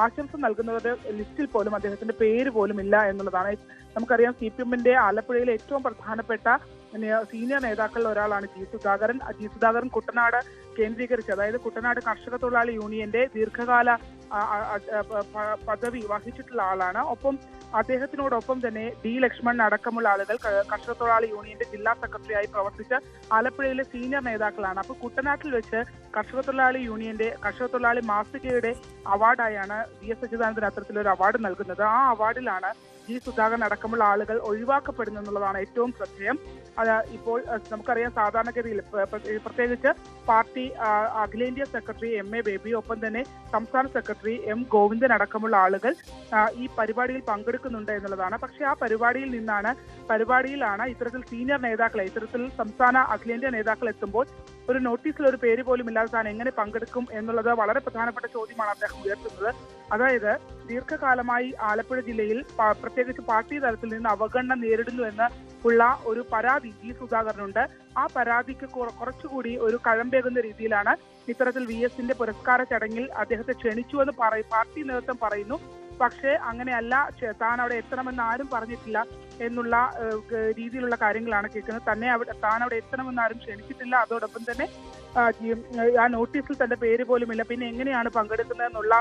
ആശംസ നൽകുന്നവരുടെ ലിസ്റ്റിൽ പോലും അദ്ദേഹത്തിന്റെ പേര് പോലും ഇല്ല എന്നുള്ളതാണ്. നമുക്കറിയാം CPMന്റെ ആലപ്പുഴയിലെ ഏറ്റവും പ്രധാനപ്പെട്ട സീനിയർ നേതാക്കളിൽ ഒരാളാണ് G സുധാകരൻ. G സുധാകരൻ കുട്ടനാട് കേന്ദ്രീകരിച്ച്, അതായത് കുട്ടനാട് കർഷക തൊഴിലാളി യൂണിയന്റെ ദീർഘകാല പദവി വഹിച്ചിട്ടുള്ള ആളാണ്. ഒപ്പം അദ്ദേഹത്തിനോടൊപ്പം തന്നെ D ലക്ഷ്മണൻ അടക്കമുള്ള ആളുകൾ കർഷക തൊഴിലാളി യൂണിയന്റെ ജില്ലാ സെക്രട്ടറിയായി പ്രവർത്തിച്ച ആലപ്പുഴയിലെ സീനിയർ നേതാക്കളാണ്. അപ്പോൾ കുട്ടനാട്ടിൽ വെച്ച് കർഷക തൊഴിലാളി മാസികയുടെ അവാർഡായാണ് VS അച്യുതാനന്ദന് അത്തരത്തിലൊരു അവാർഡ് നൽകുന്നത്. ആ അവാർഡിലാണ് G സുധാകരൻ അടക്കമുള്ള ആളുകൾ ഒഴിവാക്കപ്പെടുന്നു എന്നുള്ളതാണ് ഏറ്റവും ശ്രദ്ധേയം. ഇപ്പോൾ നമുക്കറിയാം, സാധാരണഗതിയിൽ പ്രത്യേകിച്ച് പാർട്ടി അഖിലേന്ത്യാ സെക്രട്ടറി MA ബേബി, ഒപ്പം തന്നെ സംസ്ഥാന സെക്രട്ടറി M ഗോവിന്ദൻ അടക്കമുള്ള ആളുകൾ ഈ പരിപാടിയിൽ പങ്കെടുക്കുന്നുണ്ട് എന്നുള്ളതാണ്. പക്ഷേ ആ പരിപാടിയിലാണ് ഇത്തരത്തിൽ സീനിയർ നേതാക്കളെ, ഇത്തരത്തിൽ സംസ്ഥാന അഖിലേന്ത്യാ നേതാക്കൾ എത്തുമ്പോൾ ഒരു നോട്ടീസിൽ ഒരു പേര് പോലും ഇല്ലാതെ താൻ എങ്ങനെ പങ്കെടുക്കും എന്നുള്ളത് വളരെ പ്രധാനപ്പെട്ട ചോദ്യമാണ് അദ്ദേഹം ഉയർത്തുന്നത്. അതായത് ദീർഘകാലമായി ആലപ്പുഴ ജില്ലയിൽ പ്രത്യേകിച്ച് പാർട്ടി തലത്തിൽ നിന്ന് അവഗണന നേരിടുന്നു എന്ന് ഉള്ള ഒരു പരാതി G സുധാകരനുണ്ട്. ആ പരാതിക്ക് കുറച്ചുകൂടി ഒരു കഴമ്പേകുന്ന രീതിയിലാണ് ഇത്തരത്തിൽ VSന്റെ പുരസ്കാര ചടങ്ങിൽ അദ്ദേഹത്തെ ക്ഷണിച്ചുവെന്ന് പാർട്ടി നേതൃത്വം പറയുന്നു. പക്ഷേ അങ്ങനെയല്ല, താൻ അവിടെ എത്തണമെന്ന് ആരും പറഞ്ഞിട്ടില്ല എന്നുള്ള രീതിയിലുള്ള കാര്യങ്ങളാണ് കേൾക്കുന്നത്. താൻ അവിടെ എത്തണമെന്ന് ആരും ക്ഷണിച്ചിട്ടില്ല. അതോടൊപ്പം തന്നെ ആ നോട്ടീസിൽ തന്റെ പേര് പോലുമില്ല. പിന്നെ എങ്ങനെയാണ് പങ്കെടുക്കുന്നതെന്നുള്ള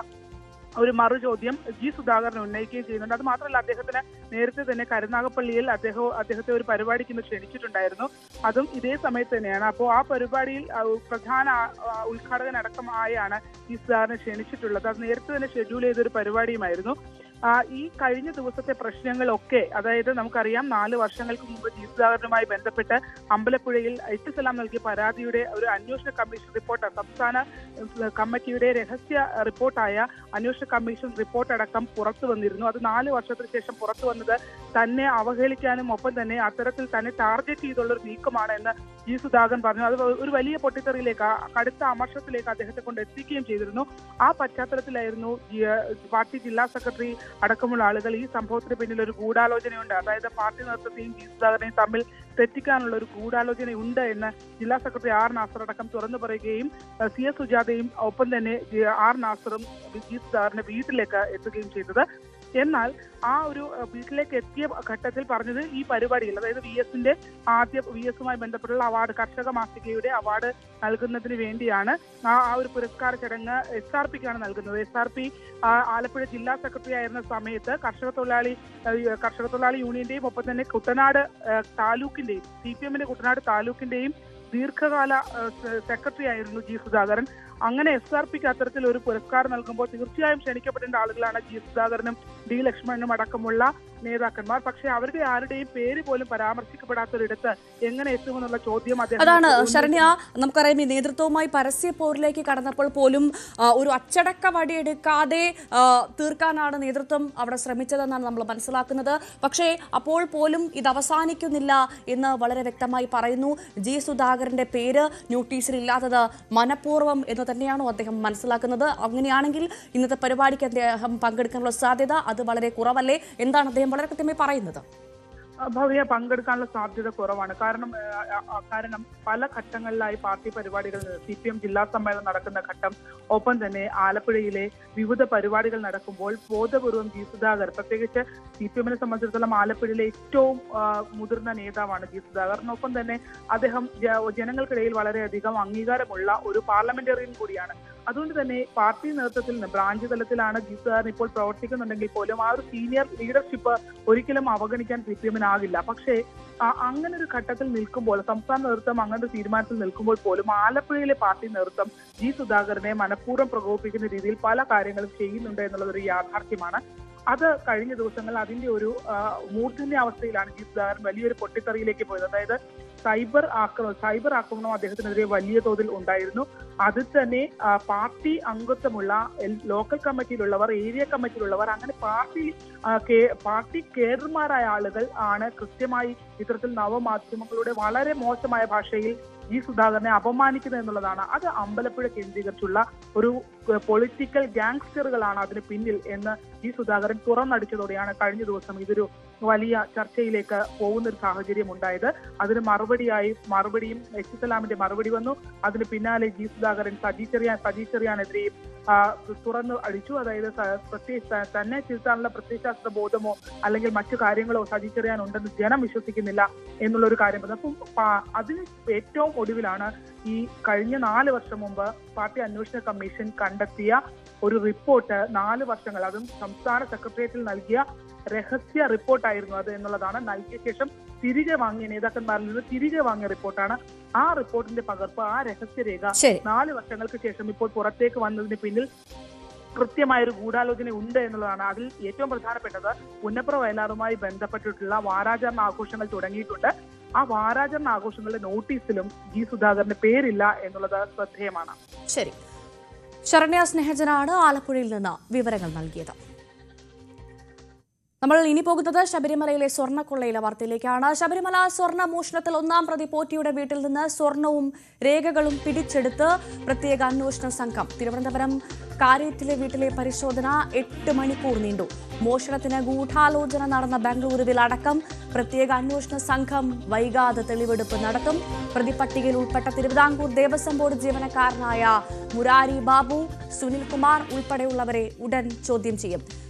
ഒരു മറുചോദ്യം G സുധാകരൻ ഉന്നയിക്കുകയും ചെയ്യുന്നുണ്ട്. അത് മാത്രമല്ല, അദ്ദേഹത്തിന് നേരത്തെ തന്നെ കരുനാഗപ്പള്ളിയിൽ അദ്ദേഹത്തെ ഒരു പരിപാടിക്ക് ഇന്ന് ക്ഷണിച്ചിട്ടുണ്ടായിരുന്നു. അതും ഇതേ സമയത്ത് തന്നെയാണ്. അപ്പോൾ ആ പരിപാടിയിൽ പ്രധാന ഉദ്ഘാടകനടക്കമായാണ് G സുധാകരനെ ക്ഷണിച്ചിട്ടുള്ളത്. അത് നേരത്തെ തന്നെ ഷെഡ്യൂൾ ചെയ്തൊരു പരിപാടിയുമായിരുന്നു. ഈ കഴിഞ്ഞ ദിവസത്തെ പ്രശ്നങ്ങളൊക്കെ, അതായത് നമുക്കറിയാം 4 വർഷങ്ങൾക്ക് മുമ്പ് ജി സുധാകരനുമായി ബന്ധപ്പെട്ട് അമ്പലപ്പുഴയിൽ എട്ടിസലാം നൽകിയ പരാതിയുടെ ഒരു അന്വേഷണ കമ്മീഷൻ റിപ്പോർട്ട്, സംസ്ഥാന കമ്മിറ്റിയുടെ രഹസ്യ റിപ്പോർട്ടായ അന്വേഷണ കമ്മീഷൻ റിപ്പോർട്ട് അടക്കം പുറത്തു വന്നിരുന്നു. അത് 4 വർഷത്തിന് ശേഷം പുറത്തു വന്നത് തന്നെ അവഹേളിക്കാനും ഒപ്പം തന്നെ അത്തരത്തിൽ തന്നെ ടാർഗറ്റ് ചെയ്തുള്ള ഒരു നീക്കമാണ് എന്ന് ജി സുധാകരൻ പറഞ്ഞു. അത് ഒരു വലിയ പൊട്ടിത്തെറിയിലേക്ക്, കടുത്ത അമർഷത്തിലേക്ക് അദ്ദേഹത്തെ കൊണ്ട് എത്തിക്കുകയും ചെയ്തിരുന്നു. ആ പശ്ചാത്തലത്തിലായിരുന്നു പാർട്ടി ജില്ലാ സെക്രട്ടറി അടക്കമുള്ള ആളുകൾ ഈ സംഭവത്തിന് പിന്നിൽ ഒരു ഗൂഢാലോചനയുണ്ട്, അതായത് പാർട്ടി നേതൃത്വത്തെയും ജി സുധാകരനെയും തമ്മിൽ തെറ്റിക്കാനുള്ള ഒരു ഗൂഢാലോചനയുണ്ട് എന്ന് ജില്ലാ സെക്രട്ടറി ആർ നാസർ അടക്കം തുറന്നു പറയുകയും സി എസ് സുജാതയും ഒപ്പം തന്നെ ആർ നാസറും ജി സുധാകരന്റെ വീട്ടിലേക്ക് എത്തുകയും ചെയ്തത്. എന്നാൽ ആ ഒരു വീട്ടിലേക്ക് എത്തിയ ഘട്ടത്തിൽ പറഞ്ഞത് ഈ പരിപാടിയിൽ, അതായത് വി എസുമായി ബന്ധപ്പെട്ടുള്ള അവാർഡ്, കർഷക മാസികയുടെ അവാർഡ് നൽകുന്നതിന് വേണ്ടിയാണ് ആ ഒരു പുരസ്കാര ചടങ്ങ് SRPക്കാണ് നൽകുന്നത്. SRP ആലപ്പുഴ ജില്ലാ സെക്രട്ടറി ആയിരുന്ന സമയത്ത് കർഷക തൊഴിലാളി യൂണിയന്റെയും ഒപ്പം തന്നെ കുട്ടനാട് താലൂക്കിന്റെയും CPMന്റെ കുട്ടനാട് താലൂക്കിന്റെയും ദീർഘകാല സെക്രട്ടറി ആയിരുന്നു ജി സുധാകരൻ. അങ്ങനെ SRPക്ക് അത്തരത്തിൽ ഒരു പുരസ്കാരം നൽകുമ്പോൾ തീർച്ചയായും ക്ഷണിക്കപ്പെടേണ്ട ആളുകളാണ് ജി സുധാകരനും ഡി ലക്ഷ്മണനും അടക്കമുള്ള നേതാക്കന്മാർ. പക്ഷേ അവരുടെ ആരുടെയും പേര് പോലും പരാമർശിക്കപ്പെടാത്തൊരിടത്ത് എങ്ങനെ എത്തുമെന്നുള്ള ചോദ്യം അതാണ്. ശരണ്യ, നമുക്കറിയാം ഈ നേതൃത്വവുമായി പരസ്യ പോരിലേക്ക് കടന്നപ്പോൾ പോലും ഒരു അച്ചടക്ക വടിയെടുക്കാതെ തീർക്കാനാണ് നേതൃത്വം അവിടെ ശ്രമിച്ചതെന്നാണ് നമ്മൾ മനസ്സിലാക്കുന്നത്. പക്ഷേ അപ്പോൾ പോലും ഇത് അവസാനിക്കുന്നില്ല എന്ന് വളരെ വ്യക്തമായി പറയുന്നു. ജി സുധാകരന്റെ പേര് നോട്ടീസിൽ ഇല്ലാത്തത് മനഃപൂർവ്വം എന്ന് തന്നെയാണോ അദ്ദേഹം മനസ്സിലാക്കുന്നത്? അങ്ങനെയാണെങ്കിൽ ഇന്നത്തെ പരിപാടിക്ക് അദ്ദേഹം പങ്കെടുക്കാനുള്ള സാധ്യത അത് വളരെ കുറവല്ലേ? എന്താണ് അദ്ദേഹം വളരെ കൃത്യമായി പറയുന്നത്? ഭവ്യ, പങ്കെടുക്കാനുള്ള സാധ്യത കുറവാണ്. കാരണം പല ഘട്ടങ്ങളിലായി പാർട്ടി പരിപാടികൾ, CPM ജില്ലാ സമ്മേളനം നടക്കുന്ന ഘട്ടം, ഒപ്പം തന്നെ ആലപ്പുഴയിലെ വിവിധ പരിപാടികൾ നടക്കുമ്പോൾ ബോധപൂർവം ജി സുധാകർ, പ്രത്യേകിച്ച് CPMനെ സംബന്ധിച്ചിടത്തോളം ആലപ്പുഴയിലെ ഏറ്റവും മുതിർന്ന നേതാവാണ് ജി സുധാകരൻ. ഒപ്പം തന്നെ അദ്ദേഹം ജനങ്ങൾക്കിടയിൽ വളരെയധികം അംഗീകാരമുള്ള ഒരു പാർലമെന്റേറിയൻ കൂടിയാണ്. അതുകൊണ്ട് തന്നെ പാർട്ടി നേതൃത്വത്തിൽ നിന്ന് ബ്രാഞ്ച് തലത്തിലാണ് ജി സുധാകരൻ ഇപ്പോൾ പ്രവർത്തിക്കുന്നുണ്ടെങ്കിൽ പോലും ആ ഒരു സീനിയർ ലീഡർഷിപ്പ് ഒരിക്കലും അവഗണിക്കാൻ CPMനാകില്ല. പക്ഷേ അങ്ങനെ ഒരു ഘട്ടത്തിൽ നിൽക്കുമ്പോൾ, സംസ്ഥാന നേതൃത്വം അങ്ങനെ ഒരു തീരുമാനത്തിൽ നിൽക്കുമ്പോൾ പോലും ആലപ്പുഴയിലെ പാർട്ടി നേതൃത്വം ജി സുധാകരനെ മനഃപൂർവ്വം പ്രകോപിപ്പിക്കുന്ന രീതിയിൽ പല കാര്യങ്ങളും ചെയ്യുന്നുണ്ട് എന്നുള്ളതൊരു യാഥാർത്ഥ്യമാണ്. അത് കഴിഞ്ഞ ദിവസങ്ങളിൽ അതിന്റെ ഒരു മൂർധന്യാവസ്ഥയിലാണ് ജി സുധാകരൻ വലിയൊരു പൊട്ടിത്തെറിയിലേക്ക് പോയത്. അതായത് സൈബർ ആക്രമണം അദ്ദേഹത്തിനെതിരെ വലിയ തോതിൽ ഉണ്ടായിരുന്നു. അതിൽ തന്നെ പാർട്ടി അംഗത്വമുള്ള ലോക്കൽ കമ്മിറ്റിയിലുള്ളവർ, ഏരിയ കമ്മിറ്റിയിലുള്ളവർ, അങ്ങനെ പാർട്ടി കേഡർമാരായ ആളുകൾ ആണ് കൃത്യമായി ഇത്തരത്തിൽ നവമാധ്യമങ്ങളുടെ വളരെ മോശമായ ഭാഷയിൽ ജി സുധാകരനെ അപമാനിക്കുന്നത് എന്നുള്ളതാണ്. അത് അമ്പലപ്പുഴ കേന്ദ്രീകരിച്ചുള്ള ഒരു പൊളിറ്റിക്കൽ ഗാങ്സ്റ്ററുകളാണ് അതിന് പിന്നിൽ എന്ന് ജി സുധാകരൻ തുറന്നടിച്ചതോടെയാണ് കഴിഞ്ഞ ദിവസം ഇതൊരു വലിയ ചർച്ചയിലേക്ക് പോകുന്ന ഒരു സാഹചര്യം ഉണ്ടായത്. അതിന് മറുപടിയും എച്ചിസലാമിന്റെ മറുപടി വന്നു. അതിന് പിന്നാലെ ജി സുധാകരൻ സജി ചെറിയാനെതിരെയും തുറന്നു അടിച്ചു. അതായത് തന്നെ തിരുത്താനുള്ള പ്രത്യയശാസ്ത്ര ബോധമോ അല്ലെങ്കിൽ മറ്റു കാര്യങ്ങളോ സജി ചെറിയാൻ ഉണ്ടെന്ന് ജനം വിശ്വസിക്കുന്നില്ല എന്നുള്ളൊരു കാര്യം പറഞ്ഞു. അപ്പം അതിന് ഏറ്റവും ഒടുവിലാണ് ഈ കഴിഞ്ഞ 4 വർഷം മുമ്പ് പാർട്ടി അന്വേഷണ കമ്മീഷൻ കണ്ടെത്തിയ ഒരു റിപ്പോർട്ട്, 4 വർഷങ്ങൾ, അതും സംസ്ഥാന സെക്രട്ടേറിയറ്റിൽ നൽകിയ രഹസ്യ റിപ്പോർട്ടായിരുന്നു അത് എന്നുള്ളതാണ്. നൽകിയ ശേഷം തിരികെ വാങ്ങിയ നേതാക്കന്മാരിൽ നിന്ന് തിരികെ വാങ്ങിയ റിപ്പോർട്ടാണ്. ആ റിപ്പോർട്ടിന്റെ പകർപ്പ്, ആ രഹസ്യരേഖ 4 വർഷങ്ങൾക്ക് ശേഷം ഇപ്പോൾ പുറത്തേക്ക് വന്നതിന് പിന്നിൽ കൃത്യമായൊരു ഗൂഢാലോചന ഉണ്ട് എന്നുള്ളതാണ്. അതിൽ ഏറ്റവും പ്രധാനപ്പെട്ടത് പുന്നപ്ര വയലാറുമായി ബന്ധപ്പെട്ടിട്ടുള്ള വാരാചരണ ആഘോഷങ്ങൾ തുടങ്ങിയിട്ടുണ്ട്. ആ വാരാചരണ ആഘോഷങ്ങളുടെ നോട്ടീസിലും ജി സുധാകരന്റെ പേരില്ല എന്നുള്ളത് ശ്രദ്ധേയമാണ്. ശരി, ശരണ്യ സ്നേഹജനാണ് ആലപ്പുഴയിൽ നിന്ന് വിവരങ്ങൾ നൽകിയത്. നമ്മൾ ഇനി പോകുന്നത് ശബരിമലയിലെ സ്വർണ്ണക്കൊള്ളയിലെ വാർത്തയിലേക്കാണ്. ശബരിമല സ്വർണ്ണ മോഷണത്തിൽ 1-ാം പ്രതി പോറ്റിയുടെ വീട്ടിൽ നിന്ന് സ്വർണവും രേഖകളും പിടിച്ചെടുത്ത് പ്രത്യേക അന്വേഷണ സംഘം. തിരുവനന്തപുരം കാര്യത്തിലെ വീട്ടിലെ പരിശോധന 8 മണിക്കൂർ നീണ്ടു. മോഷണത്തിന് ഗൂഢാലോചന നടന്ന ബംഗളൂരുവിൽ അടക്കം പ്രത്യേക അന്വേഷണ സംഘം വൈകാതെ തെളിവെടുപ്പ് നടത്തും. പ്രതിപട്ടികയിൽ ഉൾപ്പെട്ട തിരുവിതാംകൂർ ദേവസ്വം ബോർഡ് ജീവനക്കാരനായ മുരാരി ബാബു, സുനിൽകുമാർ ഉൾപ്പെടെയുള്ളവരെ ഉടൻ ചോദ്യം ചെയ്യും.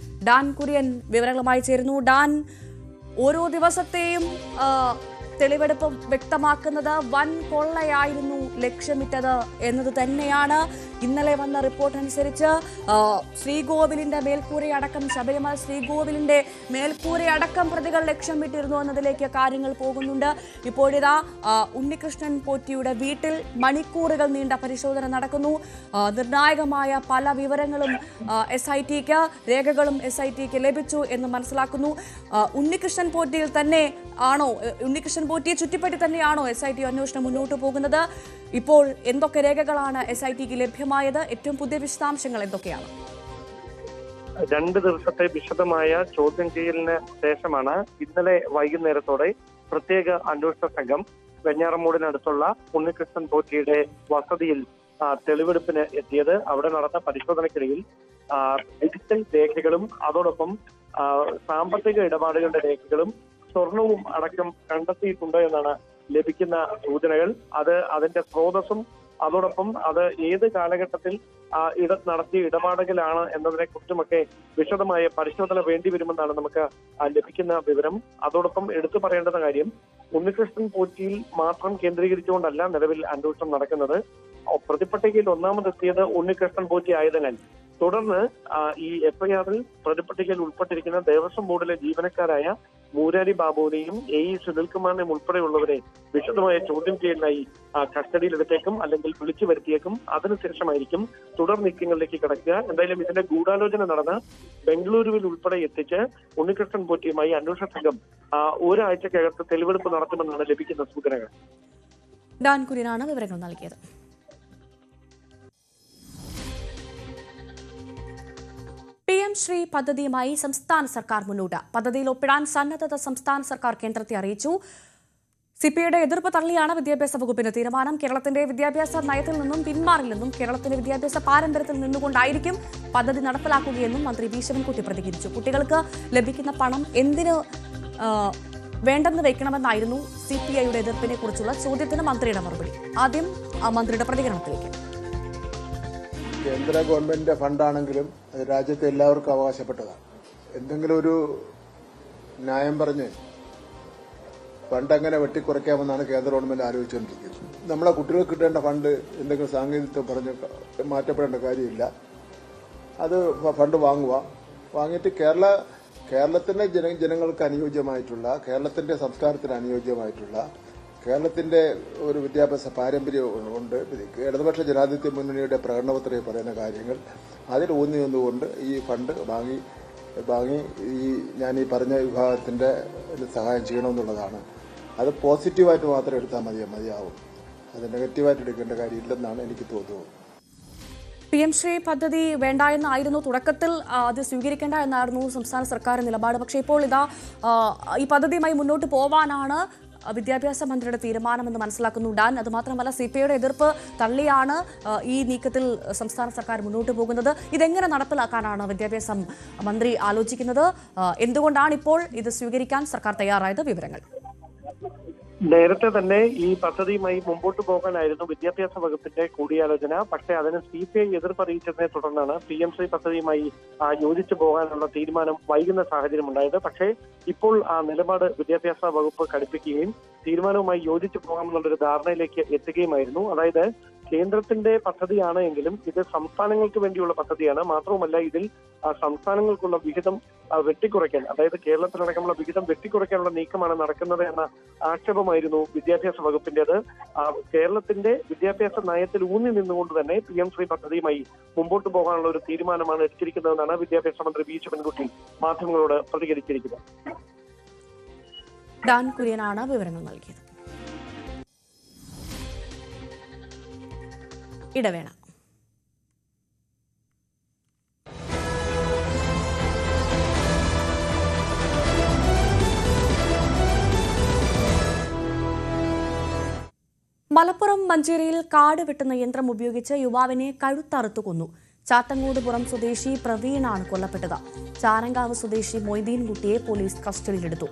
ഡാൻ കുര്യൻ വിവരങ്ങളുമായി ചേരുന്നു. ഡാൻ, ഓരോ ദിവസത്തെയും തെളിവെടുപ്പ് വ്യക്തമാക്കുന്നത് വൻ കൊള്ളയായിരുന്നു ലക്ഷ്യമിട്ടത് എന്നത് തന്നെയാണ്. ഇന്നലെ വന്ന റിപ്പോർട്ട് അനുസരിച്ച് ശ്രീകോവിലിന്റെ മേൽക്കൂരയടക്കം ശബരിമല ശ്രീകോവിലിന്റെ മേൽക്കൂരയടക്കം പ്രതികൾ ലക്ഷ്യമിട്ടിരുന്നു എന്നതിലേക്ക് കാര്യങ്ങൾ പോകുന്നുണ്ട്. ഇപ്പോഴിതാ ഉണ്ണികൃഷ്ണൻ പോറ്റിയുടെ വീട്ടിൽ മണിക്കൂറുകൾ നീണ്ട പരിശോധന നടക്കുന്നു. നിർണായകമായ പല വിവരങ്ങളും രേഖകളും SITക്ക് ലഭിച്ചു എന്ന് മനസ്സിലാക്കുന്നു. ഉണ്ണികൃഷ്ണൻ പോറ്റിയിൽ തന്നെ ആണോ, ഉണ്ണികൃഷ്ണൻ പോറ്റിയെ ചുറ്റിപ്പറ്റി തന്നെയാണോ SIT അന്വേഷണം മുന്നോട്ട് പോകുന്നത്? ഇപ്പോൾ എന്തൊക്കെ രേഖകളാണ് SITക്ക് ലഭ്യമായത്? ഏറ്റവും പുതിയ വിശദാംശങ്ങൾ എന്തൊക്കെയാണ്? 2 ദിവസത്തെ വിശദമായ ചോദ്യം ചെയ്യലിന് ശേഷമാണ് ഇന്നലെ വൈകുന്നേരത്തോടെ പ്രത്യേക അന്വേഷണ സംഘം വെഞ്ഞാറമൂടിനടുത്തുള്ള ഉണ്ണികൃഷ്ണൻ പോറ്റിയുടെ വസതിയിൽ തെളിവെടുപ്പിന് എത്തിയത്. അവിടെ നടന്ന പരിശോധനയ്ക്കിടയിൽ ഡിജിറ്റൽ രേഖകളും അതോടൊപ്പം സാമ്പത്തിക ഇടപാടുകളുടെ രേഖകളും സ്വർണവും അടക്കം കണ്ടെത്തിയിട്ടുണ്ട് എന്നാണ് ലഭിക്കുന്ന സൂചനകൾ. അതിന്റെ സ്രോതസ്സും അതോടൊപ്പം അത് ഏത് കാലഘട്ടത്തിൽ നടത്തിയ ഇടപാടുകളാണ് എന്നതിനെ കുറിച്ചുമൊക്കെ വിശദമായ പരിശോധന വേണ്ടിവരുമെന്നാണ് നമുക്ക് ലഭിക്കുന്ന വിവരം. അതോടൊപ്പം എടുത്തു പറയേണ്ടുന്ന കാര്യം, ഉണ്ണികൃഷ്ണൻ പോറ്റിയിൽ മാത്രം കേന്ദ്രീകരിച്ചുകൊണ്ടല്ല നിലവിൽ അന്വേഷണം നടക്കുന്നത്. പ്രതിപട്ടികയിൽ ഒന്നാമതെത്തിയത് ഉണ്ണികൃഷ്ണൻ പോറ്റി ആയതിനാൽ തുടർന്ന് ഈ FIR-ൽ പ്രതിപട്ടികയിൽ ഉൾപ്പെട്ടിരിക്കുന്ന ദേവസ്വം ബോർഡിലെ ജീവനക്കാരായ മൂരാരി ബാബുവിനെയും AE സുനിൽകുമാറിനെയും ഉൾപ്പെടെയുള്ളവരെ വിശദമായ ചോദ്യം ചെയ്യലിനായി കസ്റ്റഡിയിലെടുത്തേക്കും, അല്ലെങ്കിൽ വിളിച്ചു വരുത്തിയേക്കും. അതിനുശേഷമായിരിക്കും തുടർ നീക്കങ്ങളിലേക്ക് കടക്കുക. എന്തായാലും ഇതിന്റെ ഗൂഢാലോചന നടന്ന് ബംഗളൂരുവിൽ ഉൾപ്പെടെ എത്തിച്ച് ഉണ്ണികൃഷ്ണൻ പോറ്റിയുമായി അന്വേഷണ സംഘം ഒരാഴ്ചക്കകത്ത് തെളിവെടുപ്പ് നടത്തുമെന്നാണ് ലഭിക്കുന്ന സൂചനകൾ. ഡാൻ കുര്യനാണ് വിവരങ്ങൾ നൽകിയത്. PM ശ്രീ പദ്ധതിയുമായി സംസ്ഥാന സർക്കാർ മുന്നോട്ട്. പദ്ധതിയിൽ ഒപ്പിടാൻ സന്നദ്ധത സംസ്ഥാന സർക്കാർ കേന്ദ്രത്തെ അറിയിച്ചു. CPIയുടെ എതിർപ്പ് തള്ളിയാണ് വിദ്യാഭ്യാസ വകുപ്പിന്റെ തീരുമാനം. കേരളത്തിന്റെ വിദ്യാഭ്യാസ നയത്തിൽ നിന്നും പിന്മാറില്ലെന്നും കേരളത്തിന്റെ വിദ്യാഭ്യാസ പാരമ്പര്യത്തിൽ നിന്നുകൊണ്ടായിരിക്കും പദ്ധതി നടപ്പിലാക്കുകയെന്നും മന്ത്രി വി ശിവൻകുട്ടി പ്രതികരിച്ചു. കുട്ടികൾക്ക് ലഭിക്കുന്ന പണം എന്തിന് വേണ്ടെന്ന് വെക്കണമെന്നായിരുന്നു CPIയുടെ എതിർപ്പിനെ കുറിച്ചുള്ള ചോദ്യത്തിന് മന്ത്രിയുടെ മറുപടി. ആദ്യം മന്ത്രിയുടെ പ്രതികരണത്തിലേക്ക്. കേന്ദ്ര ഗവൺമെന്റിന്റെ ഫണ്ടാണെങ്കിലും അത് രാജ്യത്തെ എല്ലാവർക്കും അവകാശപ്പെട്ടതാണ്. എന്തെങ്കിലും ഒരു ന്യായം പറഞ്ഞ് ഫണ്ട് എങ്ങനെ വെട്ടിക്കുറയ്ക്കാമെന്നാണ് കേന്ദ്ര ഗവൺമെന്റ് ആലോചിച്ചുകൊണ്ടിരിക്കുന്നത്. നമ്മളെ കുട്ടികൾക്ക് കിട്ടേണ്ട ഫണ്ട് എന്തെങ്കിലും സാങ്കേതികത്വം പറഞ്ഞ് മാറ്റപ്പെടേണ്ട കാര്യമില്ല. അത് ഫണ്ട് വാങ്ങിയിട്ട് കേരളത്തിന്റെ ജനങ്ങൾക്ക് അനുയോജ്യമായിട്ടുള്ള, കേരളത്തിന്റെ സംസ്കാരത്തിന് അനുയോജ്യമായിട്ടുള്ള, കേരളത്തിന്റെ ഒരു വിദ്യാഭ്യാസ പാരമ്പര്യം ഉണ്ട്. ഇടതുപക്ഷ ജനാധിപത്യ മുന്നണിയുടെ പ്രകടനപത്രത്തിൽ പറയുന്ന കാര്യങ്ങൾ അതിൽ ഊന്നിയൊന്നുകൊണ്ട് ഈ ഫണ്ട് വാങ്ങി ഞാൻ ഈ പറഞ്ഞ വിഭാഗത്തിന്റെ സഹായം ചെയ്യണമെന്നുള്ളതാണ്. അത് പോസിറ്റീവായിട്ട് മാത്രം എടുത്താൽ മതിയാവും. അത് നെഗറ്റീവായിട്ട് എടുക്കേണ്ട കാര്യമില്ലെന്നാണ് എനിക്ക് തോന്നുന്നത്. PM ശ്രീ പദ്ധതി വേണ്ട എന്നായിരുന്നു തുടക്കത്തിൽ, അത് സ്വീകരിക്കേണ്ട എന്നായിരുന്നു സംസ്ഥാന സർക്കാർ നിലപാട്. പക്ഷേ ഇപ്പോൾ ഇതാ ഈ പദ്ധതിയുമായി മുന്നോട്ട് പോവാനാണ് വിദ്യാഭ്യാസ മന്ത്രിയുടെ തീരുമാനമെന്ന് മനസ്സിലാക്കുന്നു ഡാൻ. അതുമാത്രമല്ല, CPIയുടെ എതിർപ്പ് തള്ളിയാണ് ഈ നീക്കത്തിൽ സംസ്ഥാന സർക്കാർ മുന്നോട്ട് പോകുന്നത്. ഇതെങ്ങനെ നടപ്പിലാക്കാനാണ് വിദ്യാഭ്യാസ മന്ത്രി ആലോചിക്കുന്നത്? എന്തുകൊണ്ടാണ് ഇപ്പോൾ ഇത് സ്വീകരിക്കാൻ സർക്കാർ തയ്യാറായത്? വിവരങ്ങൾ. നേരത്തെ തന്നെ ഈ പദ്ധതിയുമായി മുമ്പോട്ട് പോകാനായിരുന്നു വിദ്യാഭ്യാസ വകുപ്പിന്റെ കൂടിയാലോചന. പക്ഷേ അതിന് CPI എതിർപ്പ് അറിയിച്ചതിനെ തുടർന്നാണ് PM ശ്രീ പദ്ധതിയുമായി യോജിച്ചു പോകാനുള്ള തീരുമാനം വൈകുന്ന സാഹചര്യം ഉണ്ടായത്. പക്ഷേ ഇപ്പോൾ ആ നിലപാട് വിദ്യാഭ്യാസ വകുപ്പ് കടുപ്പിക്കുകയും തീരുമാനവുമായി യോജിച്ചു പോകാമെന്നുള്ളൊരു ധാരണയിലേക്ക് എത്തുകയുമായിരുന്നു. അതായത് കേന്ദ്രത്തിന്റെ പദ്ധതിയാണ് എങ്കിലും ഇത് സംസ്ഥാനങ്ങൾക്ക് വേണ്ടിയുള്ള പദ്ധതിയാണ്. മാത്രവുമല്ല, ഇതിൽ സംസ്ഥാനങ്ങൾക്കുള്ള വിഹിതം വെട്ടിക്കുറയ്ക്കാൻ, അതായത് കേരളത്തിലടക്കമുള്ള വിഹിതം വെട്ടിക്കുറയ്ക്കാനുള്ള നീക്കമാണ് നടക്കുന്നത് എന്ന ആക്ഷേപമായിരുന്നു വിദ്യാഭ്യാസ വകുപ്പിന്റേത്. കേരളത്തിന്റെ വിദ്യാഭ്യാസ നയത്തിൽ ഊന്നി നിന്നുകൊണ്ട് തന്നെ PM ശ്രീ പദ്ധതിയുമായി മുമ്പോട്ട് പോകാനുള്ള ഒരു തീരുമാനമാണ് എടുത്തിരിക്കുന്നതെന്നാണ് വിദ്യാഭ്യാസ മന്ത്രി വി ശിവൻകുട്ടി മാധ്യമങ്ങളോട് പ്രതികരിച്ചിരിക്കുന്നത്. ഡാൻ കുര്യനാണ് വിവരങ്ങൾ നൽകിയത്. ഇടവേള. മലപ്പുറം മഞ്ചേരിയിൽ കാട് വെട്ടുന്ന യന്ത്രം ഉപയോഗിച്ച് യുവാവിനെ കഴുത്തറുത്തു കൊന്നു. ചാത്തങ്ങോടുപുറം സ്വദേശി പ്രവീണാണ് കൊല്ലപ്പെട്ടത്. ചാരങ്കാവ് സ്വദേശി മൊയ്തീൻകുട്ടിയെ പോലീസ് കസ്റ്റഡിയിലെടുത്തു.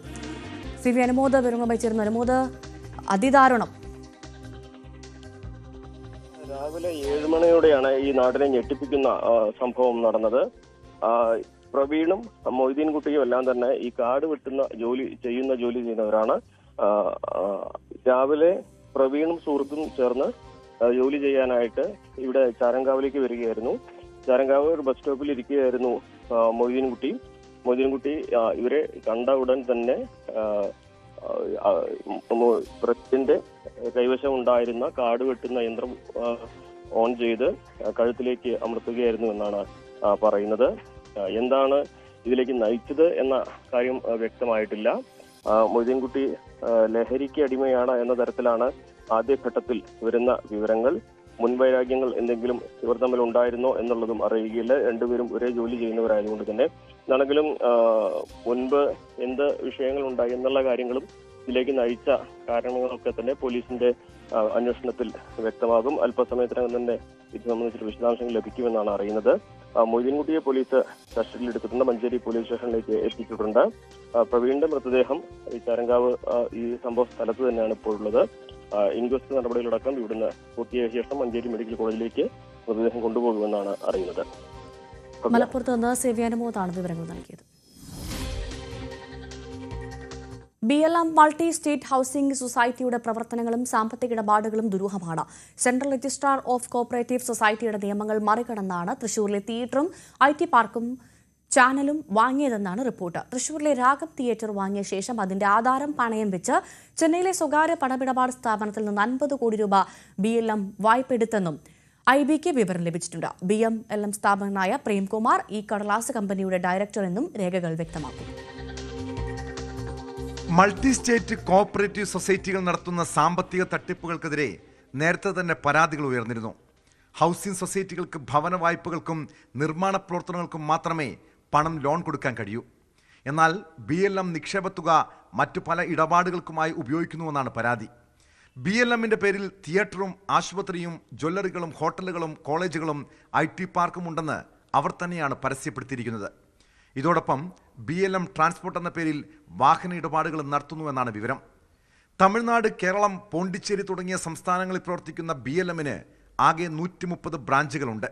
CV അനുമോദ് വിവരങ്ങളുമായി ചേർന്നു. അനുമോദ്, അതിദാരുണം. രാവിലെ 7 മണിയോടെയാണ് ഈ നാടിനെ ഞെട്ടിപ്പിക്കുന്ന സംഭവം നടന്നത്. പ്രവീണും മൊയ്തീൻകുട്ടിയും എല്ലാം തന്നെ ഈ കാട് വെട്ടുന്ന ജോലി ചെയ്യുന്നവരാണ്. രാവിലെ പ്രവീണും സുഹൃത്തും ചേർന്ന് ജോലി ചെയ്യാനായിട്ട് ഇവിടെ ചാരങ്കാവിലേക്ക് വരികയായിരുന്നു. ചാരങ്കാവ് ഒരു ബസ് സ്റ്റോപ്പിൽ ഇരിക്കുകയായിരുന്നു മൊയ്തീൻകുട്ടി ഇവരെ കണ്ട ഉടൻ തന്നെ പ്രസിഡന്റ് കൈവശം ഉണ്ടായിരുന്ന കാട് വെട്ടുന്ന യന്ത്രം ഓൺ ചെയ്ത് കഴുത്തിലേക്ക് അമർത്തുകയായിരുന്നു എന്നാണ് പറയുന്നത്. എന്താണ് ഇതിലേക്ക് നയിച്ചത് എന്ന കാര്യം വ്യക്തമായിട്ടില്ല. മൊയ്തീൻകുട്ടി ലഹരിക്ക് അടിമയാണ് എന്ന തരത്തിലാണ് ആദ്യഘട്ടത്തിൽ വരുന്ന വിവരങ്ങൾ. മുൻവൈരാഗ്യങ്ങൾ എന്തെങ്കിലും ഇവർ തമ്മിൽ ഉണ്ടായിരുന്നോ എന്നുള്ളതും അറിയുകയില്ല. രണ്ടുപേരും ഒരേ ജോലി ചെയ്യുന്നവരായതുകൊണ്ട് തന്നെ എന്നാണെങ്കിലും മുൻപ് എന്ത് വിഷയങ്ങൾ ഉണ്ടായി എന്നുള്ള കാര്യങ്ങളും ഇതിലേക്ക് നയിച്ച കാരണങ്ങളൊക്കെ തന്നെ പോലീസിന്റെ അന്വേഷണത്തിൽ വ്യക്തമാകും. അല്പസമയത്തിനകം തന്നെ ഇത് സംബന്ധിച്ച വിശദാംശങ്ങൾ ലഭിക്കുമെന്നാണ് അറിയുന്നത്. മൊയ്തീൻകുട്ടിയെ പോലീസ് കസ്റ്റഡിയിലെടുത്തിട്ടുണ്ട്. മഞ്ചേരി പോലീസ് സ്റ്റേഷനിലേക്ക് എത്തിച്ചിട്ടുണ്ട്. പ്രവീണിന്റെ മൃതദേഹം ഈ ചാരങ്കാവ് ഈ സംഭവ സ്ഥലത്ത് തന്നെയാണ് ഇപ്പോൾ ഉള്ളത്. ഇൻക്വസ്റ്റ് നടപടികളടക്കം ഇവിടുന്ന് പൂർത്തിയായ ശേഷം മഞ്ചേരി മെഡിക്കൽ കോളേജിലേക്ക് മൃതദേഹം കൊണ്ടുപോകുമെന്നാണ് അറിയുന്നത്. മലപ്പുറത്ത് നിന്ന് സേവ്യാനുമോദാണ് വിവരങ്ങൾ നൽകിയത്. BLM മൾട്ടി സ്റ്റേറ്റ് ഹൌസിംഗ് സൊസൈറ്റിയുടെ പ്രവർത്തനങ്ങളും സാമ്പത്തിക ഇടപാടുകളും ദുരൂഹമാണ്. സെൻട്രൽ രജിസ്ട്രാർ ഓഫ് കോഓപ്പറേറ്റീവ് സൊസൈറ്റിയുടെ നിയമങ്ങൾ മറികടന്നാണ് തൃശൂരിലെ തിയേറ്ററും IT പാർക്കും ചാനലും വാങ്ങിയതെന്നാണ് റിപ്പോർട്ട്. തൃശൂരിലെ രാഗം തിയേറ്റർ വാങ്ങിയ ശേഷം അതിന്റെ ആധാരം പണയം വെച്ച് ചെന്നൈയിലെ സ്വകാര്യ പണമിടപാട് സ്ഥാപനത്തിൽ നിന്ന് 50 കോടി രൂപ BLM വായ്പെടുത്തെന്നും IBക്ക് വിവരം ലഭിച്ചിട്ടുണ്ട്. BLM സ്ഥാപകനായ പ്രേംകുമാർ ഈ കടലാസ് കമ്പനിയുടെ ഡയറക്ടർ എന്നും രേഖകൾ വ്യക്തമാക്കുന്നു. മൾട്ടി സ്റ്റേറ്റ് കോഓപ്പറേറ്റീവ് സൊസൈറ്റികൾ നടത്തുന്ന സാമ്പത്തിക തട്ടിപ്പുകൾക്കെതിരെ നേരത്തെ തന്നെ പരാതികൾ ഉയർന്നിരുന്നു. ഹൗസിംഗ് സൊസൈറ്റികൾക്ക് ഭവന വായ്പകൾക്കും നിർമ്മാണ പ്രവർത്തനങ്ങൾക്കും മാത്രമേ പണം ലോൺ കൊടുക്കാൻ കഴിയൂ. എന്നാൽ BLM നിക്ഷേപത്തുക മറ്റു പല ഇടപാടുകൾക്കുമായി ഉപയോഗിക്കുന്നുവെന്നാണ് പരാതി. BLMന്റെ പേരിൽ തിയേറ്ററും ആശുപത്രിയും ജ്വല്ലറികളും ഹോട്ടലുകളും കോളേജുകളും IT പാർക്കും ഉണ്ടെന്ന് അവർ തന്നെയാണ് പരസ്യപ്പെടുത്തിയിരിക്കുന്നത്. ഇതോടൊപ്പം BLM ട്രാൻസ്പോർട്ട് എന്ന പേരിൽ വാഹന ഇടപാടുകൾ നടത്തുന്നുവെന്നാണ് വിവരം. തമിഴ്നാട്, കേരളം, പോണ്ടിച്ചേരി തുടങ്ങിയ സംസ്ഥാനങ്ങളിൽ പ്രവർത്തിക്കുന്ന BLMന് ആകെ 130 ബ്രാഞ്ചുകളുണ്ട്.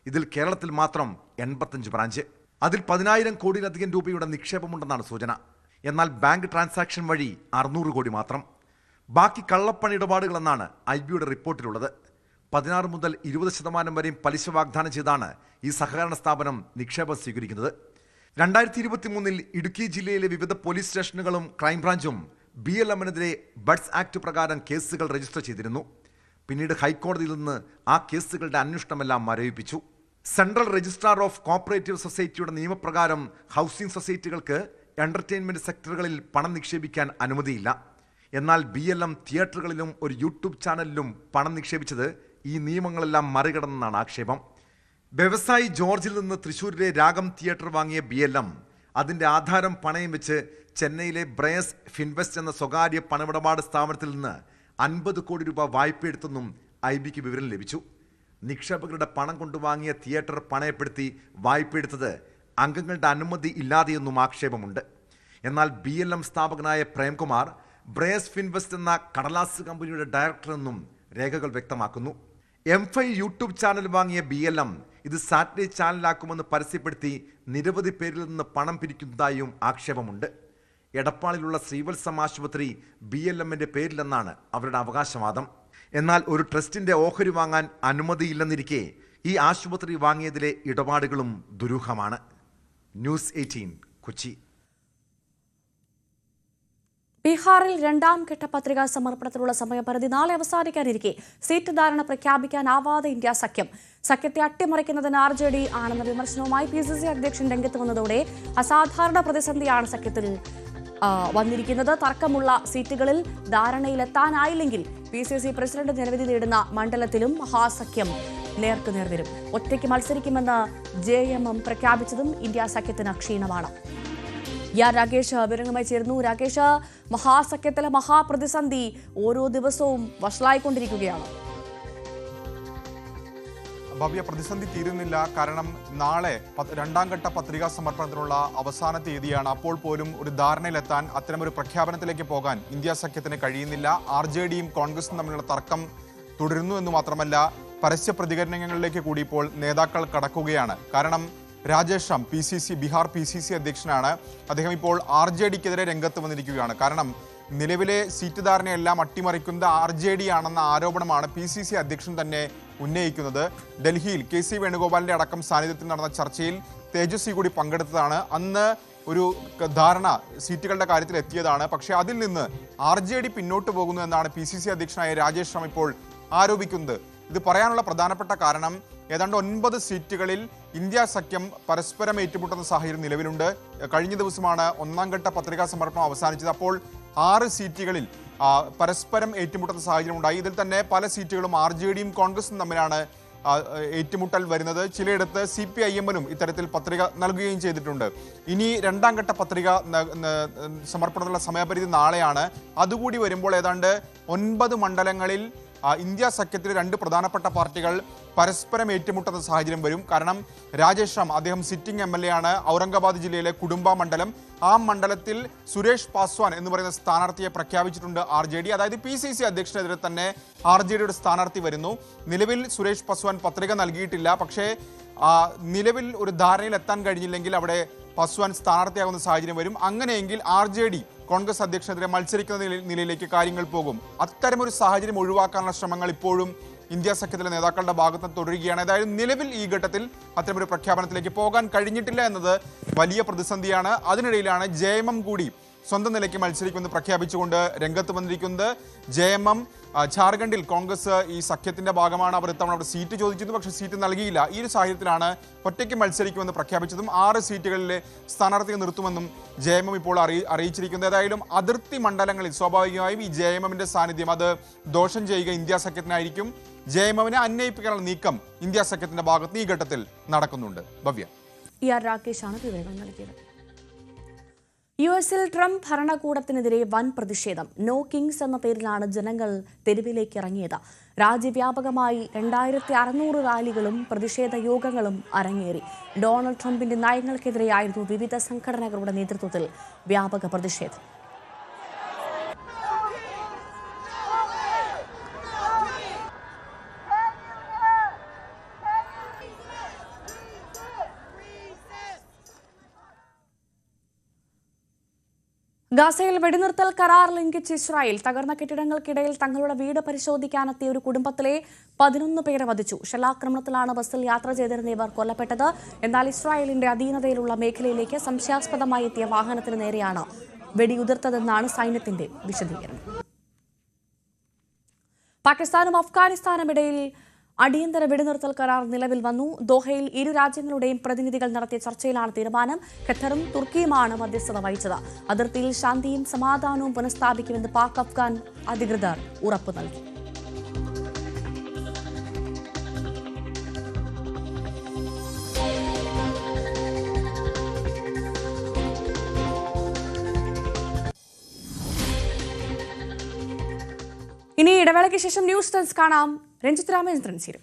ഇതിൽ കേരളത്തിൽ മാത്രം 85 ബ്രാഞ്ച്. അതിൽ 10,000 കോടിയിലധികം രൂപയുടെ നിക്ഷേപമുണ്ടെന്നാണ് സൂചന. എന്നാൽ ബാങ്ക് ട്രാൻസാക്ഷൻ വഴി 600 കോടി മാത്രം. ബാക്കി കള്ളപ്പണ ഇടപാടുകളെന്നാണ് IBയുടെ റിപ്പോർട്ടിലുള്ളത്. 16 മുതൽ 20% വരെയും പലിശ വാഗ്ദാനം ചെയ്താണ് ഈ സഹകരണ സ്ഥാപനം നിക്ഷേപം സ്വീകരിക്കുന്നത്. 2023 ഇടുക്കി ജില്ലയിലെ വിവിധ പോലീസ് സ്റ്റേഷനുകളും ക്രൈംബ്രാഞ്ചും BLMനെതിരെ ബഡ്സ് ആക്ട് പ്രകാരം കേസുകൾ രജിസ്റ്റർ ചെയ്തിരുന്നു. പിന്നീട് ഹൈക്കോടതിയിൽ നിന്ന് ആ കേസുകളുടെ അന്വേഷണമെല്ലാം മരവിപ്പിച്ചു. സെൻട്രൽ രജിസ്ട്രാർ ഓഫ് കോഓപ്പറേറ്റീവ് സൊസൈറ്റിയുടെ നിയമപ്രകാരം ഹൗസിംഗ് സൊസൈറ്റികൾക്ക് എന്റർടൈൻമെന്റ് സെക്ടറുകളിൽ പണം നിക്ഷേപിക്കാൻ അനുമതിയില്ല. എന്നാൽ BLM തിയേറ്ററുകളിലും ഒരു യൂട്യൂബ് ചാനലിലും പണം നിക്ഷേപിച്ചത് ഈ നിയമങ്ങളെല്ലാം മറികടന്നെന്നാണ് ആക്ഷേപം. വ്യവസായി ജോർജിൽ നിന്ന് തൃശൂരിലെ രാഗം തിയേറ്റർ വാങ്ങിയ BLM അതിന്റെ ആധാരം പണയം വെച്ച് ചെന്നൈയിലെ ബ്രയസ് ഫിൻവെസ്റ്റ് എന്ന സ്വകാര്യ പണമിടപാട് സ്ഥാപനത്തിൽ നിന്ന് 50 കോടി രൂപ വായ്പയെടുത്തെന്നും IBക്ക് വിവരം ലഭിച്ചു. നിക്ഷേപകരുടെ പണം കൊണ്ടുവാങ്ങിയ തിയേറ്റർ പണയപ്പെടുത്തി വായ്പയെടുത്തത് അംഗങ്ങളുടെ അനുമതി ഇല്ലാതെയെന്നും ആക്ഷേപമുണ്ട്. എന്നാൽ BLM സ്ഥാപകനായ പ്രേംകുമാർ ബ്രയസ് ഫിൻവെസ്റ്റ് എന്ന കടലാസ് കമ്പനിയുടെ ഡയറക്ടർ എന്നും രേഖകൾ വ്യക്തമാക്കുന്നു. M5 യൂട്യൂബ് ചാനൽ വാങ്ങിയ BLM ഇത് സാറ്റലൈറ്റ് ചാനലാക്കുമെന്ന് പരസ്യപ്പെടുത്തി നിരവധി പേരിൽ നിന്ന് പണം പിരിക്കുന്നതായും ആക്ഷേപമുണ്ട്. എടപ്പാളിലുള്ള ശ്രീവത്സം ആശുപത്രി BLMന്റെ പേരിലെന്നാണ് അവരുടെ അവകാശവാദം. എന്നാൽ ഒരു ട്രസ്റ്റിന്റെ ഓഹരി വാങ്ങാൻ അനുമതിയില്ലെന്നിരിക്കെ ഈ ആശുപത്രി വാങ്ങിയതിലെ ഇടപാടുകളും ദുരൂഹമാണ്. ന്യൂസ് 18 കൊച്ചി. ബീഹാറിൽ 2ാം ഘട്ട പത്രികാ സമർപ്പണത്തിനുള്ള സമയപരിധി നാളെ അവസാനിക്കാനിരിക്കെ സീറ്റ് ധാരണ പ്രഖ്യാപിക്കാനാവാതെ ഇന്ത്യ സഖ്യത്തെ അട്ടിമറിക്കുന്നതിന് RJD ആണെന്ന വിമർശനവുമായി PCC അധ്യക്ഷൻ രംഗത്ത് വന്നതോടെ അസാധാരണ പ്രതിസന്ധിയാണ് സഖ്യത്തിൽ വന്നിരിക്കുന്നത്. തർക്കമുള്ള സീറ്റുകളിൽ ധാരണയിലെത്താനായില്ലെങ്കിൽ PCC പ്രസിഡന്റ് നിലവിധി നേടുന്ന മണ്ഡലത്തിലും മഹാസഖ്യം നേർക്കുനേർ വരും. ഒറ്റയ്ക്ക് മത്സരിക്കുമെന്ന് JMM പ്രഖ്യാപിച്ചതും ഇന്ത്യ സഖ്യത്തിന് ക്ഷീണമാണ്. രാകേഷ് വിവരങ്ങളുമായി ചേരുന്നു. രാകേഷ്, മഹാസഖ്യത്തിലെ മഹാപ്രതിസന്ധി ഓരോ ദിവസവും വഷളായിക്കൊണ്ടിരിക്കുകയാണ്. ഭവ്യ, പ്രതിസന്ധി തീരുന്നില്ല. കാരണം നാളെ 2ാം ഘട്ട പത്രികാ സമർപ്പണത്തിനുള്ള അവസാന തീയതിയാണ്. അപ്പോൾ പോലും ഒരു ധാരണയിലെത്താൻ, അത്തരമൊരു പ്രഖ്യാപനത്തിലേക്ക് പോകാൻ ഇന്ത്യ സഖ്യത്തിന് കഴിയുന്നില്ല. RJDയും കോൺഗ്രസും തമ്മിലുള്ള തർക്കം തുടരുന്നു എന്ന് മാത്രമല്ല, പരസ്യ പ്രതികരണങ്ങളിലേക്ക് കൂടി ഇപ്പോൾ നേതാക്കൾ കടക്കുകയാണ്. കാരണം രാജേഷ് റാം ബീഹാർ PCC അധ്യക്ഷനാണ്. അദ്ദേഹം ഇപ്പോൾ RJDക്കെതിരെ രംഗത്ത് വന്നിരിക്കുകയാണ്. കാരണം നിലവിലെ സീറ്റ് ധാരണയെല്ലാം അട്ടിമറിക്കുന്നത് RJD ആണെന്ന ആരോപണമാണ് PCC അധ്യക്ഷൻ തന്നെ ഉന്നയിക്കുന്നത്. ഡൽഹിയിൽ KC വേണുഗോപാലിന്റെ അടക്കം സാന്നിധ്യത്തിൽ നടന്ന ചർച്ചയിൽ തേജസ്വി കൂടി പങ്കെടുത്തതാണ്. അന്ന് ഒരു ധാരണ സീറ്റുകളുടെ കാര്യത്തിൽ എത്തിയതാണ്. പക്ഷേ അതിൽ നിന്ന് RJD പിന്നോട്ട് പോകുന്നു എന്നാണ് PCC അധ്യക്ഷനായ രാജേഷ് റാം ഇപ്പോൾ ആരോപിക്കുന്നത്. ഇത് പറയാനുള്ള പ്രധാനപ്പെട്ട കാരണം ഏതാണ്ട് 9 സീറ്റുകളിൽ ഇന്ത്യ സഖ്യം പരസ്പരം ഏറ്റുമുട്ടുന്ന സാഹചര്യം നിലവിലുണ്ട്. കഴിഞ്ഞ ദിവസമാണ് ഒന്നാം ഘട്ട പത്രികാ സമർപ്പണം അവസാനിച്ചത്. അപ്പോൾ 6 സീറ്റുകളിൽ പരസ്പരം ഏറ്റുമുട്ടുന്ന സാഹചര്യം ഉണ്ടായി. ഇതിൽ തന്നെ പല സീറ്റുകളും RJDയും കോൺഗ്രസും തമ്മിലാണ് ഏറ്റുമുട്ടൽ വരുന്നത്. ചിലയിടത്ത് CPIM-നും ഇത്തരത്തിൽ പത്രിക നൽകുകയും ചെയ്തിട്ടുണ്ട്. ഇനി രണ്ടാം ഘട്ട പത്രിക സമർപ്പണത്തിനുള്ള സമയപരിധി നാളെയാണ്. അതുകൂടി വരുമ്പോൾ ഏതാണ്ട് 9 മണ്ഡലങ്ങളിൽ ഇന്ത്യ സഖ്യത്തിലെ 2 പ്രധാനപ്പെട്ട പാർട്ടികൾ പരസ്പരം ഏറ്റുമുട്ടുന്ന സാഹചര്യം വരും. കാരണം രാജേഷ് റാം അദ്ദേഹം സിറ്റിംഗ് MLA ആണ്. ഔറംഗാബാദ് ജില്ലയിലെ കുടുംബ മണ്ഡലം. ആ മണ്ഡലത്തിൽ സുരേഷ് പാസ്വാൻ എന്ന് പറയുന്ന സ്ഥാനാർത്ഥിയെ പ്രഖ്യാപിച്ചിട്ടുണ്ട് RJD. അതായത് PCC അധ്യക്ഷനെതിരെ തന്നെ RJDയുടെ സ്ഥാനാർത്ഥി വരുന്നു. നിലവിൽ സുരേഷ് പാസ്വാൻ പത്രിക നൽകിയിട്ടില്ല. പക്ഷേ നിലവിൽ ഒരു ധാരണയിൽ എത്താൻ കഴിഞ്ഞില്ലെങ്കിൽ അവിടെ പാസ്വാൻ സ്ഥാനാർത്ഥിയാകുന്ന സാഹചര്യം വരും. അങ്ങനെയെങ്കിൽ RJD കോൺഗ്രസ് അധ്യക്ഷനെതിരെ മത്സരിക്കുന്ന നിലയിലേക്ക് കാര്യങ്ങൾ പോകും. അത്തരമൊരു സാഹചര്യം ഒഴിവാക്കാനുള്ള ശ്രമങ്ങൾ ഇപ്പോഴും ഇന്ത്യ സഖ്യത്തിലെ നേതാക്കളുടെ ഭാഗത്ത് തുടരുകയാണ്. അതായത് നിലവിൽ ഈ ഘട്ടത്തിൽ അത്തരമൊരു പ്രഖ്യാപനത്തിലേക്ക് പോകാൻ കഴിഞ്ഞിട്ടില്ല എന്നത് വലിയ പ്രതിസന്ധിയാണ്. അതിനിടയിലാണ് JMM കൂടി സ്വന്തം നിലയ്ക്ക് മത്സരിക്കുമെന്ന് പ്രഖ്യാപിച്ചുകൊണ്ട് രംഗത്ത് വന്നിരിക്കുന്നത്. JMM ജാർഖണ്ഡിൽ കോൺഗ്രസ് ഈ സഖ്യത്തിന്റെ ഭാഗമാണ്. അവർ ഇത്തവണ അവിടെ സീറ്റ് ചോദിച്ചിരുന്നു, പക്ഷേ സീറ്റ് നൽകിയില്ല. ഈ ഒരു സാഹചര്യത്തിലാണ് ഒറ്റയ്ക്ക് മത്സരിക്കുമെന്ന് പ്രഖ്യാപിച്ചതും 6 സീറ്റുകളിലെ സ്ഥാനാർത്ഥിയെ നിർത്തുമെന്നും JMM ഇപ്പോൾ അറിയിച്ചിരിക്കുന്നത്. ഏതായാലും അതിർത്തി മണ്ഡലങ്ങളിൽ സ്വാഭാവികമായും ഈ JMM-ന്റെ സാന്നിധ്യം അത് ദോഷം ചെയ്യുക ഇന്ത്യ സഖ്യത്തിനായിരിക്കും. JMM-നെ അന്വയിപ്പിക്കാനുള്ള നീക്കം ഇന്ത്യ സഖ്യത്തിന്റെ ഭാഗത്ത് ഈ ഘട്ടത്തിൽ നടക്കുന്നുണ്ട്. ഭവ്യ. രാകേഷാണ് വിവരങ്ങൾ നൽകിയത്. US-ൽ ട്രംപ് ഭരണകൂടത്തിനെതിരെ വൻ പ്രതിഷേധം. നോ കിങ്സ് എന്ന പേരിലാണ് ജനങ്ങൾ തെരുവിലേക്ക് ഇറങ്ങിയത്. രാജ്യവ്യാപകമായി 2600 റാലികളും പ്രതിഷേധ യോഗങ്ങളും അരങ്ങേറി. ഡൊണാൾഡ് ട്രംപിന്റെ നയങ്ങൾക്കെതിരെയായിരുന്നു വിവിധ സംഘടനകളുടെ നേതൃത്വത്തിൽ വ്യാപക പ്രതിഷേധം. ഗാസയിൽ വെടിനിർത്തൽ കരാർ ലംഘിച്ച് ഇസ്രായേൽ. തകർന്ന കെട്ടിടങ്ങൾക്കിടയിൽ തങ്ങളുടെ വീട് പരിശോധിക്കാനെത്തിയ ഒരു കുടുംബത്തിലെ 11 പേരെ വധിച്ചു. ഷെല്ലാക്രമണത്തിലാണ് ബസ്സിൽ യാത്ര ചെയ്തിരുന്ന ഇവർ കൊല്ലപ്പെട്ടത്. എന്നാൽ ഇസ്രായേലിന്റെ അധീനതയിലുള്ള മേഖലയിലേക്ക് സംശയാസ്പദമായി എത്തിയ വാഹനത്തിന് നേരെയാണ് വെടിയുതിർത്തതെന്നാണ് സൈന്യത്തിന്റെ വിശദീകരണം. പാകിസ്ഥാനും അഫ്ഗാനിസ്ഥാനും ഇടയിൽ അടിയന്തര വെടിനിർത്തൽ കരാർ നിലവിൽ വന്നു. ദോഹയിൽ ഇരു രാജ്യങ്ങളുടെയും പ്രതിനിധികൾ നടത്തിയ ചർച്ചയിലാണ് തീരുമാനം. ഖത്തറും തുർക്കിയുമാണ് മധ്യസ്ഥത വഹിച്ചത്. അതിർത്തിയിൽ ശാന്തിയും സമാധാനവും പുനഃസ്ഥാപിക്കുമെന്ന് പാക് അഫ്ഗാൻ അധികൃതർ ഉറപ്പു നൽകി. ഇനി ഇടവേളയ്ക്ക് ശേഷം ന്യൂസ് ഡെസ്ക് കാണാം. രഞ്ജിത് രാമചന്ദ്രൻ ചേരും.